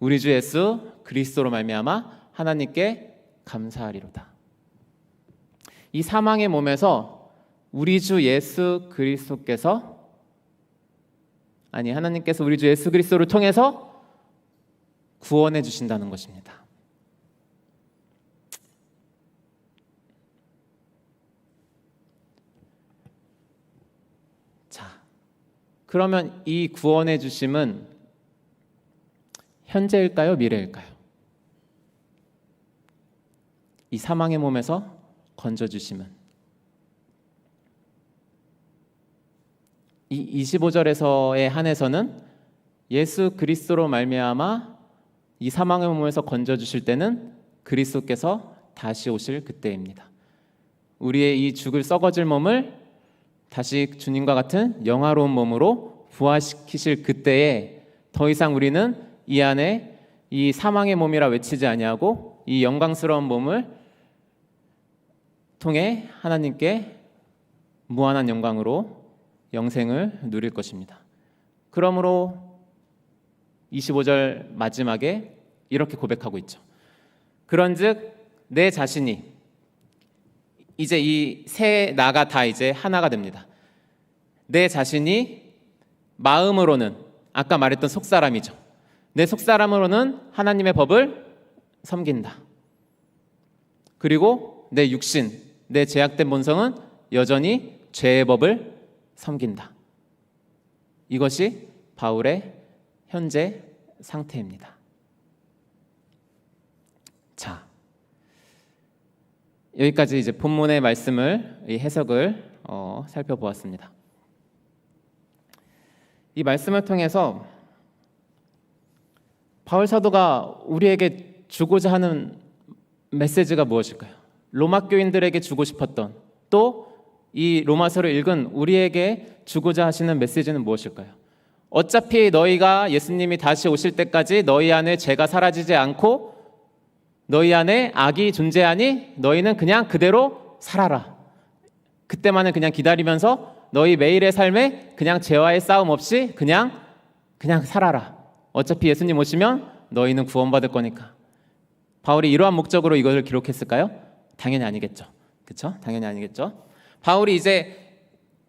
우리 주 예수 그리스도로 말미암아 하나님께 감사하리로다. 이 사망의 몸에서 우리 주 예수 그리스도께서 하나님께서 우리 주 예수 그리스도를 통해서 구원해 주신다는 것입니다. 자, 그러면 이 구원해 주심은 현재일까요? 미래일까요? 이 사망의 몸에서 건져 주심은 이 25절에서의 한에서는 예수 그리스도로 말미암아 이 사망의 몸에서 건져 주실 때는 그리스도께서 다시 오실 그때입니다. 우리의 이 죽을 썩어질 몸을 다시 주님과 같은 영화로운 몸으로 부활시키실 그때에 더 이상 우리는 이 안에 이 사망의 몸이라 외치지 아니하고 이 영광스러운 몸을 통해 하나님께 무한한 영광으로 영생을 누릴 것입니다. 그러므로 25절 마지막에 이렇게 고백하고 있죠. 그런즉 내 자신이 이제 이 세 나가 다 이제 하나가 됩니다. 내 자신이 마음으로는 아까 말했던 속사람이죠. 내 속사람으로는 하나님의 법을 섬긴다. 그리고 내 육신, 내 죄악된 본성은 여전히 죄의 법을 섬긴다. 이것이 바울의 현재 상태입니다. 자, 여기까지 이제 본문의 말씀을 이 해석을 살펴보았습니다. 이 말씀을 통해서 바울 사도가 우리에게 주고자 하는 메시지가 무엇일까요? 로마 교인들에게 주고 싶었던, 또 이 로마서를 읽은 우리에게 주고자 하시는 메시지는 무엇일까요? 어차피 너희가 예수님이 다시 오실 때까지 너희 안에 죄가 사라지지 않고 너희 안에 악이 존재하니 너희는 그냥 그대로 살아라. 그때만은 그냥 기다리면서 너희 매일의 삶에 그냥 죄와의 싸움 없이 그냥 살아라. 어차피 예수님 오시면 너희는 구원받을 거니까. 바울이 이러한 목적으로 이것을 기록했을까요? 당연히 아니겠죠. 그렇죠? 당연히 아니겠죠. 바울이 이제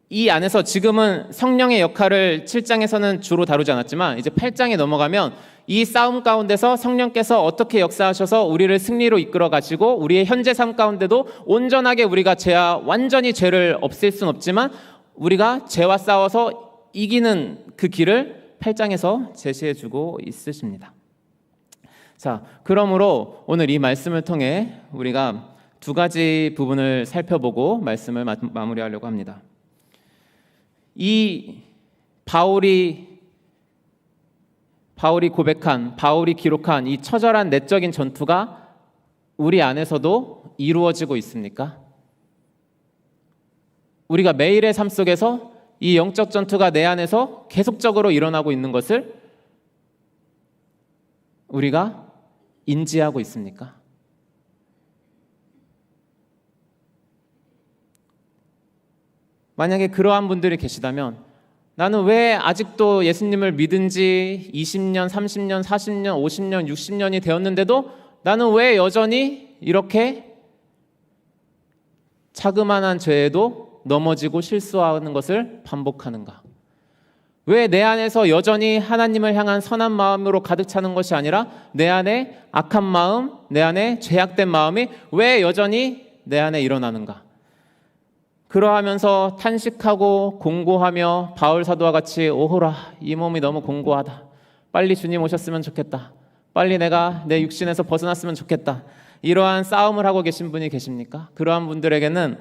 이 안에서 지금은 성령의 역할을 7장에서는 주로 다루지 않았지만 이제 8장에 넘어가면 이 싸움 가운데서 성령께서 어떻게 역사하셔서 우리를 승리로 이끌어 가시고 우리의 현재 삶 가운데도 온전하게 우리가 완전히 죄를 없앨 수는 없지만 우리가 죄와 싸워서 이기는 그 길을 8장에서 제시해 주고 있으십니다. 자, 그러므로 오늘 이 말씀을 통해 우리가 두 가지 부분을 살펴보고 말씀을 마무리하려고 합니다. 이 바울이 고백한, 바울이 기록한 이 처절한 내적인 전투가 우리 안에서도 이루어지고 있습니까? 우리가 매일의 삶 속에서 이 영적 전투가 내 안에서 계속적으로 일어나고 있는 것을 우리가 인지하고 있습니까? 만약에 그러한 분들이 계시다면 나는 왜 아직도 예수님을 믿은 지 20년, 30년, 40년, 50년, 60년이 되었는데도 나는 왜 여전히 이렇게 자그마한 죄에도 넘어지고 실수하는 것을 반복하는가? 왜 내 안에서 여전히 하나님을 향한 선한 마음으로 가득 차는 것이 아니라 내 안에 악한 마음, 내 안에 죄악된 마음이 왜 여전히 내 안에 일어나는가? 그러하면서 탄식하고 공고하며 바울 사도와 같이 오호라 이 몸이 너무 공고하다. 빨리 주님 오셨으면 좋겠다. 빨리 내가 내 육신에서 벗어났으면 좋겠다. 이러한 싸움을 하고 계신 분이 계십니까? 그러한 분들에게는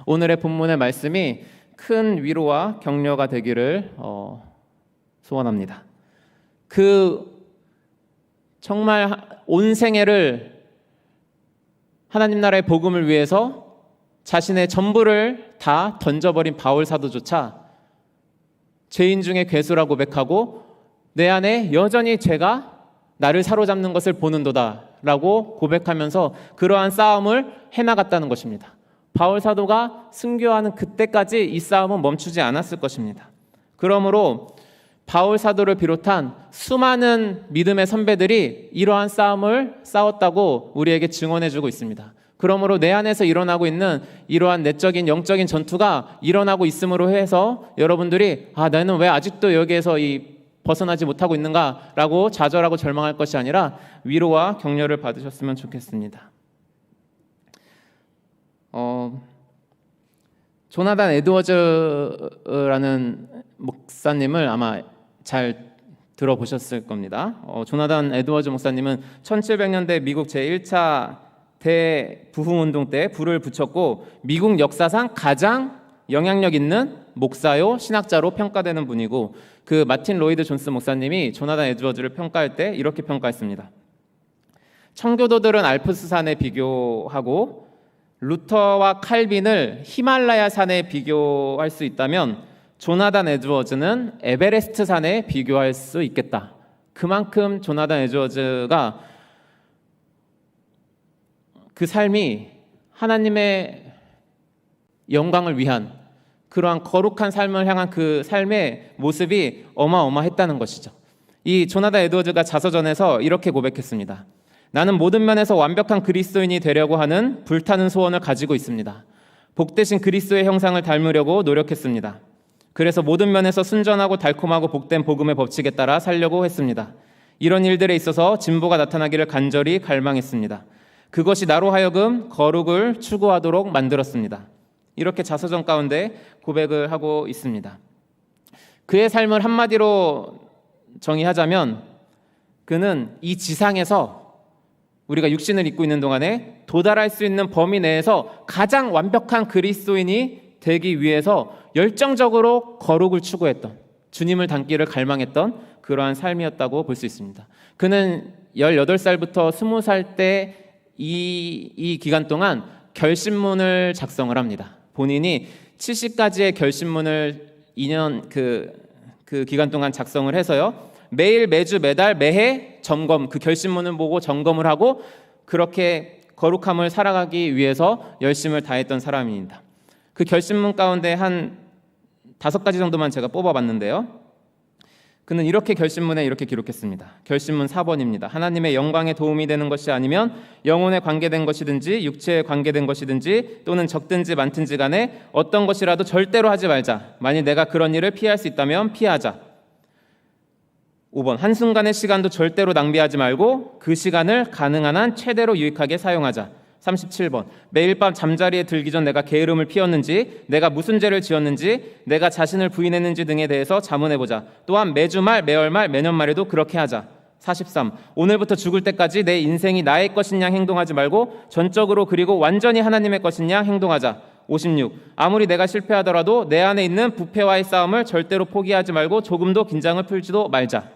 오늘의 본문의 말씀이 큰 위로와 격려가 되기를 소원합니다. 그 정말 온 생애를 하나님 나라의 복음을 위해서 자신의 전부를 다 던져버린 바울 사도조차 죄인 중에 괴수라 고백하고 내 안에 여전히 죄가 나를 사로잡는 것을 보는도다 라고 고백하면서 그러한 싸움을 해나갔다는 것입니다. 바울 사도가 순교하는 그때까지 이 싸움은 멈추지 않았을 것입니다. 그러므로 바울 사도를 비롯한 수많은 믿음의 선배들이 이러한 싸움을 싸웠다고 우리에게 증언해주고 있습니다. 그러므로 내 안에서 일어나고 있는 이러한 내적인 영적인 전투가 일어나고 있음으로 해서 여러분들이 나는 왜 아직도 여기에서 벗어나지 못하고 있는가라고 좌절하고 절망할 것이 아니라 위로와 격려를 받으셨으면 좋겠습니다. 조나단 에드워즈라는 목사님을 아마 잘 들어보셨을 겁니다. 조나단 에드워즈 목사님은 1700년대 미국 제1차 대부흥운동 때 불을 붙였고 미국 역사상 가장 영향력 있는 목사요 신학자로 평가되는 분이고, 그 마틴 로이드 존스 목사님이 조나단 에드워즈를 평가할 때 이렇게 평가했습니다. 청교도들은 알프스산에 비교하고 루터와 칼빈을 히말라야 산에 비교할 수 있다면 조나단 에드워즈는 에베레스트 산에 비교할 수 있겠다. 그만큼 조나단 에드워즈가 그 삶이 하나님의 영광을 위한 그러한 거룩한 삶을 향한 그 삶의 모습이 어마어마했다는 것이죠. 이 조나단 에드워즈가 자서전에서 이렇게 고백했습니다. 나는 모든 면에서 완벽한 그리스도인이 되려고 하는 불타는 소원을 가지고 있습니다. 복되신 그리스도의 형상을 닮으려고 노력했습니다. 그래서 모든 면에서 순전하고 달콤하고 복된 복음의 법칙에 따라 살려고 했습니다. 이런 일들에 있어서 진보가 나타나기를 간절히 갈망했습니다. 그것이 나로 하여금 거룩을 추구하도록 만들었습니다. 이렇게 자서전 가운데 고백을 하고 있습니다. 그의 삶을 한마디로 정의하자면 그는 이 지상에서 우리가 육신을 입고 있는 동안에 도달할 수 있는 범위 내에서 가장 완벽한 그리스도인이 되기 위해서 열정적으로 거룩을 추구했던, 주님을 닮기를 갈망했던 그러한 삶이었다고 볼 수 있습니다. 그는 18살부터 20살 때 이 기간 동안 결심문을 작성을 합니다. 본인이 70가지의 결심문을 2년 그 기간 동안 작성을 해서요. 매일, 매주, 매달, 매해 점검, 그 결심문을 보고 점검을 하고 그렇게 거룩함을 살아가기 위해서 열심을 다했던 사람입니다. 그 결심문 가운데 한 5가지 정도만 제가 뽑아봤는데요. 그는 이렇게 결심문에 이렇게 기록했습니다. 결심문 4번입니다. 하나님의 영광에 도움이 되는 것이 아니면 영혼에 관계된 것이든지 육체에 관계된 것이든지 또는 적든지 많든지 간에 어떤 것이라도 절대로 하지 말자. 만일 내가 그런 일을 피할 수 있다면 피하자. 5번, 한순간의 시간도 절대로 낭비하지 말고 그 시간을 가능한 한 최대로 유익하게 사용하자. 37번, 매일 밤 잠자리에 들기 전 내가 게으름을 피웠는지, 내가 무슨 죄를 지었는지, 내가 자신을 부인했는지 등에 대해서 자문해보자. 또한 매주 말, 매월 말, 매년 말에도 그렇게 하자. 43, 오늘부터 죽을 때까지 내 인생이 나의 것인 양 행동하지 말고 전적으로 그리고 완전히 하나님의 것인 양 행동하자. 56, 아무리 내가 실패하더라도 내 안에 있는 부패와의 싸움을 절대로 포기하지 말고 조금도 긴장을 풀지도 말자.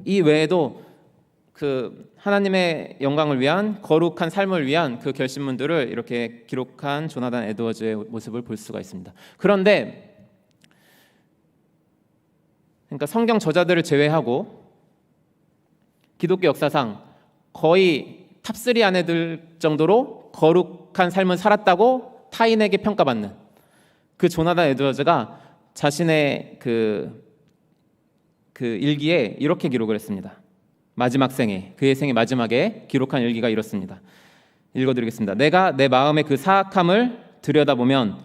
이 외에도 하나님의 영광을 위한 거룩한 삶을 위한 그 결심문들을 이렇게 기록한 조나단 에드워즈의 모습을 볼 수가 있습니다. 그런데 그러니까 성경 저자들을 제외하고 기독교 역사상 거의 탑3 안에 들 정도로 거룩한 삶을 살았다고 타인에게 평가받는 그 조나단 에드워즈가 자신의 그 일기에 이렇게 기록을 했습니다. 마지막 생에, 그의 생의 마지막에 기록한 일기가 이렇습니다. 읽어드리겠습니다. 내가 내 마음의 그 사악함을 들여다보면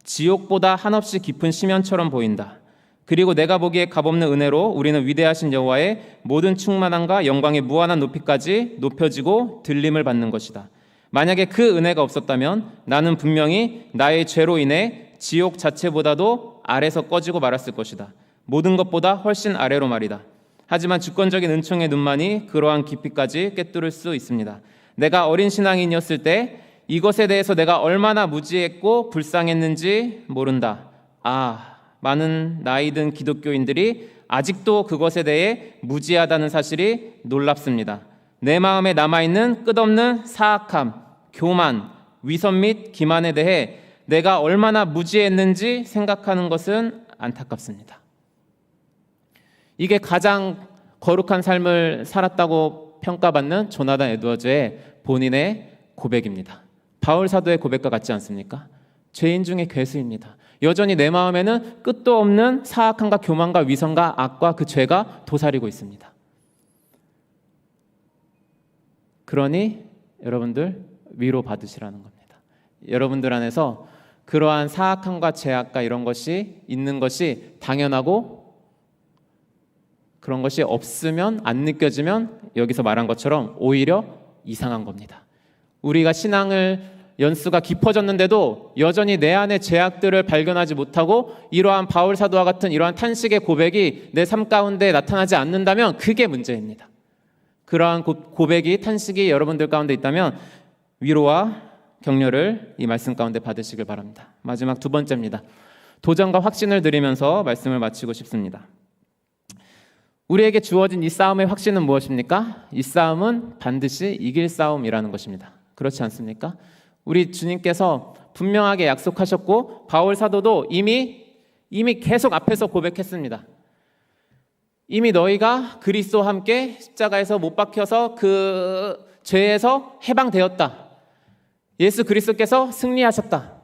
지옥보다 한없이 깊은 심연처럼 보인다. 그리고 내가 보기에 값없는 은혜로 우리는 위대하신 여호와의 모든 충만함과 영광의 무한한 높이까지 높여지고 들림을 받는 것이다. 만약에 그 은혜가 없었다면 나는 분명히 나의 죄로 인해 지옥 자체보다도 아래서 꺼지고 말았을 것이다. 모든 것보다 훨씬 아래로 말이다. 하지만 주권적인 은총의 눈만이 그러한 깊이까지 꿰뚫을 수 있습니다. 내가 어린 신앙인이었을 때 이것에 대해서 내가 얼마나 무지했고 불쌍했는지 모른다. 많은 나이 든 기독교인들이 아직도 그것에 대해 무지하다는 사실이 놀랍습니다. 내 마음에 남아있는 끝없는 사악함, 교만, 위선 및 기만에 대해 내가 얼마나 무지했는지 생각하는 것은 안타깝습니다. 이게 가장 거룩한 삶을 살았다고 평가받는 조나단 에드워즈의 본인의 고백입니다. 바울 사도의 고백과 같지 않습니까? 죄인 중에 괴수입니다. 여전히 내 마음에는 끝도 없는 사악함과 교만과 위선과 악과 그 죄가 도사리고 있습니다. 그러니 여러분들 위로받으시라는 겁니다. 여러분들 안에서 그러한 사악함과 죄악과 이런 것이 있는 것이 당연하고 그런 것이 없으면 안 느껴지면 여기서 말한 것처럼 오히려 이상한 겁니다. 우리가 신앙을 연수가 깊어졌는데도 여전히 내 안의 죄악들을 발견하지 못하고 이러한 바울 사도와 같은 이러한 탄식의 고백이 내 삶 가운데 나타나지 않는다면 그게 문제입니다. 그러한 고백이 탄식이 여러분들 가운데 있다면 위로와 격려를 이 말씀 가운데 받으시길 바랍니다. 마지막 두 번째입니다. 도전과 확신을 드리면서 말씀을 마치고 싶습니다. 우리에게 주어진 이 싸움의 확신은 무엇입니까? 이 싸움은 반드시 이길 싸움이라는 것입니다. 그렇지 않습니까? 우리 주님께서 분명하게 약속하셨고 바울 사도도 이미 계속 앞에서 고백했습니다. 이미 너희가 그리스도와 함께 십자가에서 못 박혀서 그 죄에서 해방되었다. 예수 그리스도께서 승리하셨다.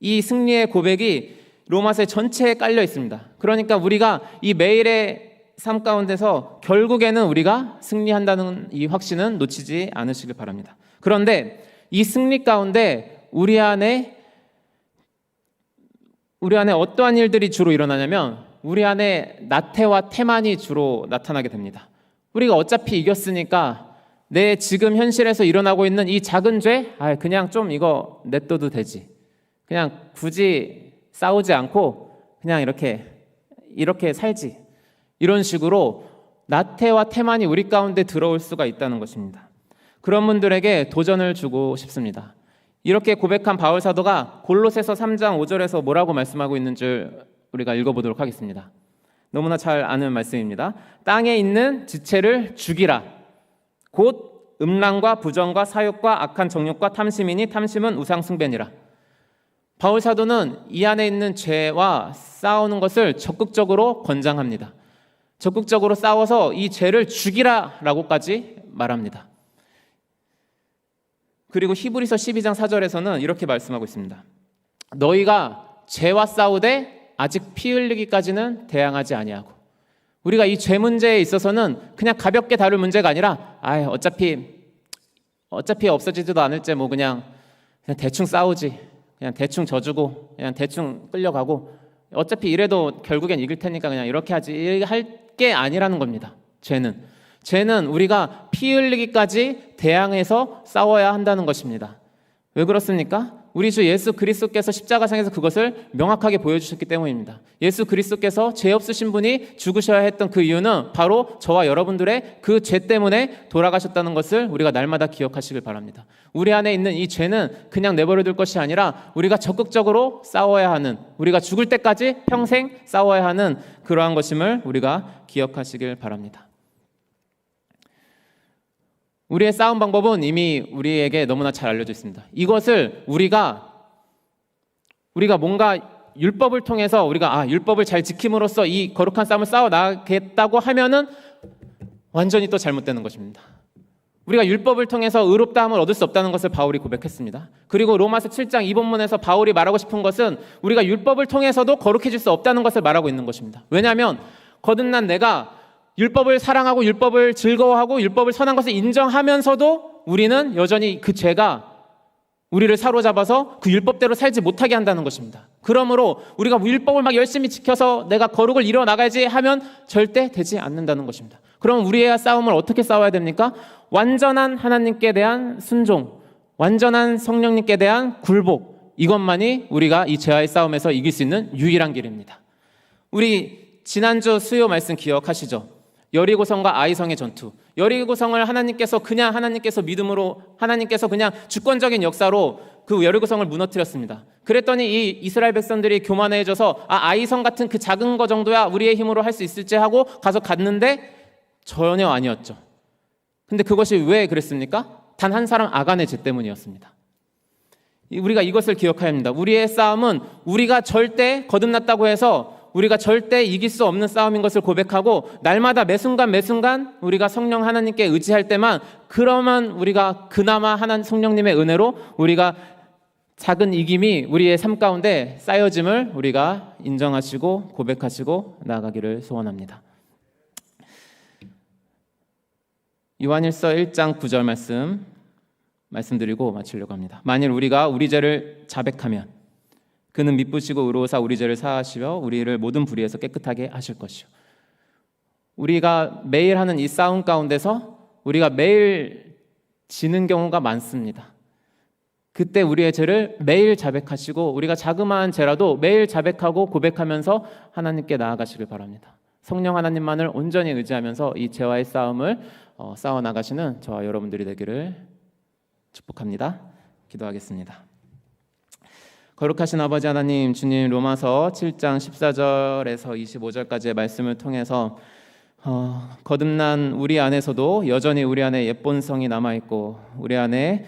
이 승리의 고백이 로마서 전체에 깔려 있습니다. 그러니까 우리가 이 매일의 삶 가운데서 결국에는 우리가 승리한다는 이 확신은 놓치지 않으시길 바랍니다. 그런데 이 승리 가운데 우리 안에 어떠한 일들이 주로 일어나냐면 우리 안에 나태와 태만이 주로 나타나게 됩니다. 우리가 어차피 이겼으니까 내 지금 현실에서 일어나고 있는 이 작은 죄, 그냥 좀 이거 냅둬도 되지. 그냥 굳이 싸우지 않고 그냥 이렇게 살지. 이런 식으로 나태와 태만이 우리 가운데 들어올 수가 있다는 것입니다. 그런 분들에게 도전을 주고 싶습니다. 이렇게 고백한 바울 사도가 골로새서 3장 5절에서 뭐라고 말씀하고 있는 줄 우리가 읽어보도록 하겠습니다. 너무나 잘 아는 말씀입니다. 땅에 있는 지체를 죽이라. 곧 음란과 부정과 사욕과 악한 정욕과 탐심이니 탐심은 우상 숭배니라. 바울 사도는 이 안에 있는 죄와 싸우는 것을 적극적으로 권장합니다. 적극적으로 싸워서 이 죄를 죽이라라고까지 말합니다. 그리고 히브리서 12장 4절에서는 이렇게 말씀하고 있습니다. 너희가 죄와 싸우되 아직 피 흘리기까지는 대항하지 아니하고. 우리가 이 죄 문제에 있어서는 그냥 가볍게 다룰 문제가 아니라 어차피 없어지지도 않을 게 뭐 그냥 대충 싸우지. 그냥 대충 져주고 그냥 대충 끌려가고 어차피 이래도 결국엔 이길 테니까 그냥 이렇게 하지 할 게 아니라는 겁니다. 죄는 우리가 피 흘리기까지 대항해서 싸워야 한다는 것입니다. 왜 그렇습니까? 우리 주 예수 그리스도께서 십자가상에서 그것을 명확하게 보여주셨기 때문입니다. 예수 그리스도께서 죄 없으신 분이 죽으셔야 했던 그 이유는 바로 저와 여러분들의 그 죄 때문에 돌아가셨다는 것을 우리가 날마다 기억하시길 바랍니다. 우리 안에 있는 이 죄는 그냥 내버려 둘 것이 아니라 우리가 적극적으로 싸워야 하는, 우리가 죽을 때까지 평생 싸워야 하는 그러한 것임을 우리가 기억하시길 바랍니다. 우리의 싸움 방법은 이미 우리에게 너무나 잘 알려져 있습니다. 이것을 우리가 뭔가 율법을 통해서 우리가 율법을 잘 지킴으로써 이 거룩한 싸움을 싸워 나가겠다고 하면은 완전히 또 잘못되는 것입니다. 우리가 율법을 통해서 의롭다함을 얻을 수 없다는 것을 바울이 고백했습니다. 그리고 로마서 7장 2본문에서 바울이 말하고 싶은 것은 우리가 율법을 통해서도 거룩해질 수 없다는 것을 말하고 있는 것입니다. 왜냐하면 거듭난 내가 율법을 사랑하고 율법을 즐거워하고 율법을 선한 것을 인정하면서도 우리는 여전히 그 죄가 우리를 사로잡아서 그 율법대로 살지 못하게 한다는 것입니다. 그러므로 우리가 율법을 막 열심히 지켜서 내가 거룩을 이뤄나가야지 하면 절대 되지 않는다는 것입니다. 그럼 우리의 싸움을 어떻게 싸워야 됩니까? 완전한 하나님께 대한 순종, 완전한 성령님께 대한 굴복, 이것만이 우리가 이 죄와의 싸움에서 이길 수 있는 유일한 길입니다. 우리 지난주 수요 말씀 기억하시죠? 여리고성과 아이성의 전투. 여리고성을 하나님께서 믿음으로 하나님께서 그냥 주권적인 역사로 그 여리고성을 무너뜨렸습니다. 그랬더니 이 이스라엘 백성들이 교만해져서 아이성 같은 그 작은 거 정도야 우리의 힘으로 할 수 있을지 하고 가서 갔는데 전혀 아니었죠. 근데 그것이 왜 그랬습니까? 단 한 사람 아간의 죄 때문이었습니다. 우리가 이것을 기억해야 합니다. 우리의 싸움은 우리가 절대 거듭났다고 해서 우리가 절대 이길 수 없는 싸움인 것을 고백하고 날마다 매 순간 우리가 성령 하나님께 의지할 때만 그러면 우리가 그나마 성령님의 은혜로 우리가 작은 이김이 우리의 삶 가운데 쌓여짐을 우리가 인정하시고 고백하시고 나아가기를 소원합니다. 요한일서 1장 9절 말씀드리고 마치려고 합니다. 만일 우리가 우리 죄를 자백하면 그는 미쁘시고 의로우사 우리 죄를 사하시며 우리를 모든 불의에서 깨끗하게 하실 것이요. 우리가 매일 하는 이 싸움 가운데서 우리가 매일 지는 경우가 많습니다. 그때 우리의 죄를 매일 자백하시고 우리가 자그마한 죄라도 매일 자백하고 고백하면서 하나님께 나아가시길 바랍니다. 성령 하나님만을 온전히 의지하면서 이 죄와의 싸움을 싸워나가시는 저와 여러분들이 되기를 축복합니다. 기도하겠습니다. 거룩하신 아버지 하나님, 주님, 로마서 7장 14절에서 25절까지의 말씀을 통해서 거듭난 우리 안에서도 여전히 우리 안에 옛본성이 남아있고 우리 안에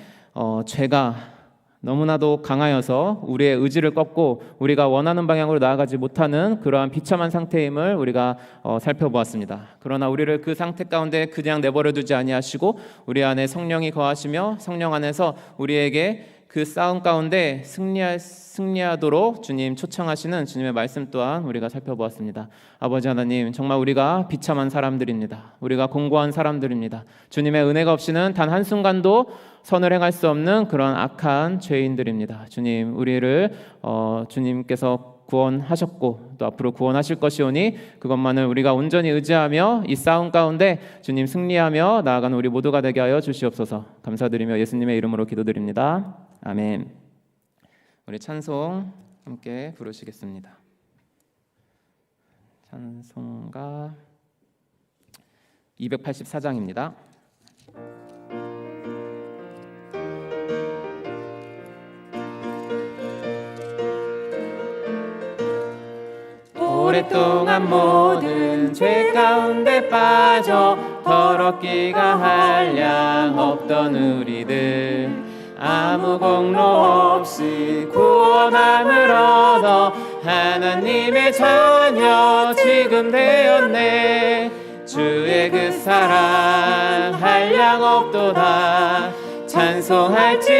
죄가 너무나도 강하여서 우리의 의지를 꺾고 우리가 원하는 방향으로 나아가지 못하는 그러한 비참한 상태임을 우리가 살펴보았습니다. 그러나 우리를 그 상태 가운데 그냥 내버려 두지 아니하시고 우리 안에 성령이 거하시며 성령 안에서 우리에게 그 싸움 가운데 승리하도록 주님 초청하시는 주님의 말씀 또한 우리가 살펴보았습니다. 아버지 하나님, 정말 우리가 비참한 사람들입니다. 우리가 공고한 사람들입니다. 주님의 은혜가 없이는 단 한순간도 선을 행할 수 없는 그런 악한 죄인들입니다. 주님, 우리를 주님께서 구원하셨고 또 앞으로 구원하실 것이오니 그것만을 우리가 온전히 의지하며 이 싸움 가운데 주님 승리하며 나아가는 우리 모두가 되게 하여 주시옵소서. 감사드리며 예수님의 이름으로 기도드립니다. 아멘. 우리 찬송 함께 부르시겠습니다. 찬송가 284장입니다. 오랫동안 모든 죄 가운데 빠져 더럽기가 한량 없던 우리들 아무 공로 없이 구원함을 얻어 하나님의 자녀 지금 되었네. 주의 그 사랑 한량 없도다. 찬송할지어다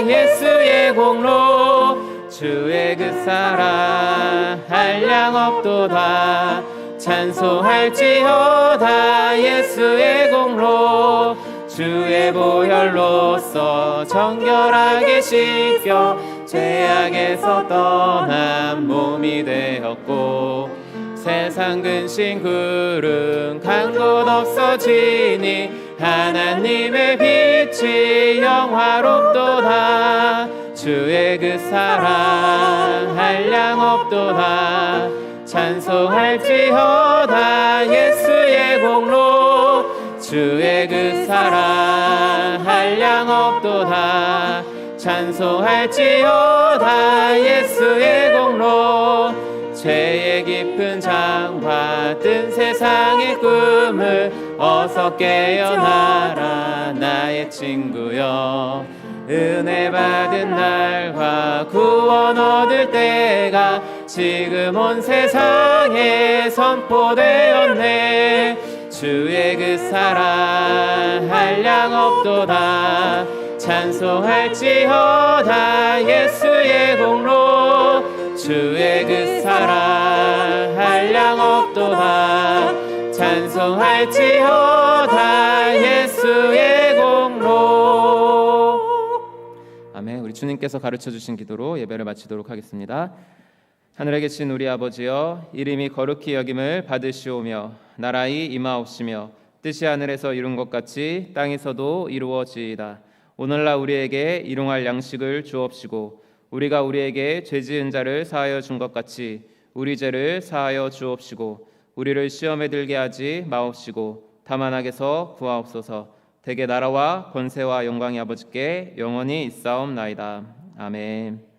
예수의 공로. 주의 그 사랑 한량 없도다. 찬송할지어다 예수의 공로. 주의 보혈로서 정결하게 씻겨 죄악에서 떠난 몸이 되었고 세상 근심 구름 간 곳 없어지니 하나님의 빛이 영화롭도다. 주의 그 사랑 한량 없도다. 찬송할지어다 예수의 공로. 주의 그 사랑 한량 없도다. 찬송할지어다 예수의 공로. 죄의 깊은 장과 뜬 세상의 꿈을 어서 깨어나라 나의 친구여. 은혜 받은 날과 구원 얻을 때가 지금 온 세상에 선포되었네. 주의 그 사랑 한량 없도다. 찬송할지어다 예수의 공로. 주의 그 사랑 한량 없도다. 찬송할지어다 예수의 공로. 아멘. 우리 주님께서 가르쳐 주신 기도로 예배를 마치도록 하겠습니다. 하늘에 계신 우리 아버지여, 이름이 거룩히 여김을 받으시오며 나라의 임하옵시며 뜻이 하늘에서 이룬 것 같이 땅에서도 이루어지이다. 오늘날 우리에게 일용할 양식을 주옵시고 우리가 우리에게 죄 지은 자를 사하여 준 것 같이 우리 죄를 사하여 주옵시고 우리를 시험에 들게 하지 마옵시고 다만 악에서 구하옵소서. 대개 나라와 권세와 영광이 아버지께 영원히 있사옵나이다. 아멘.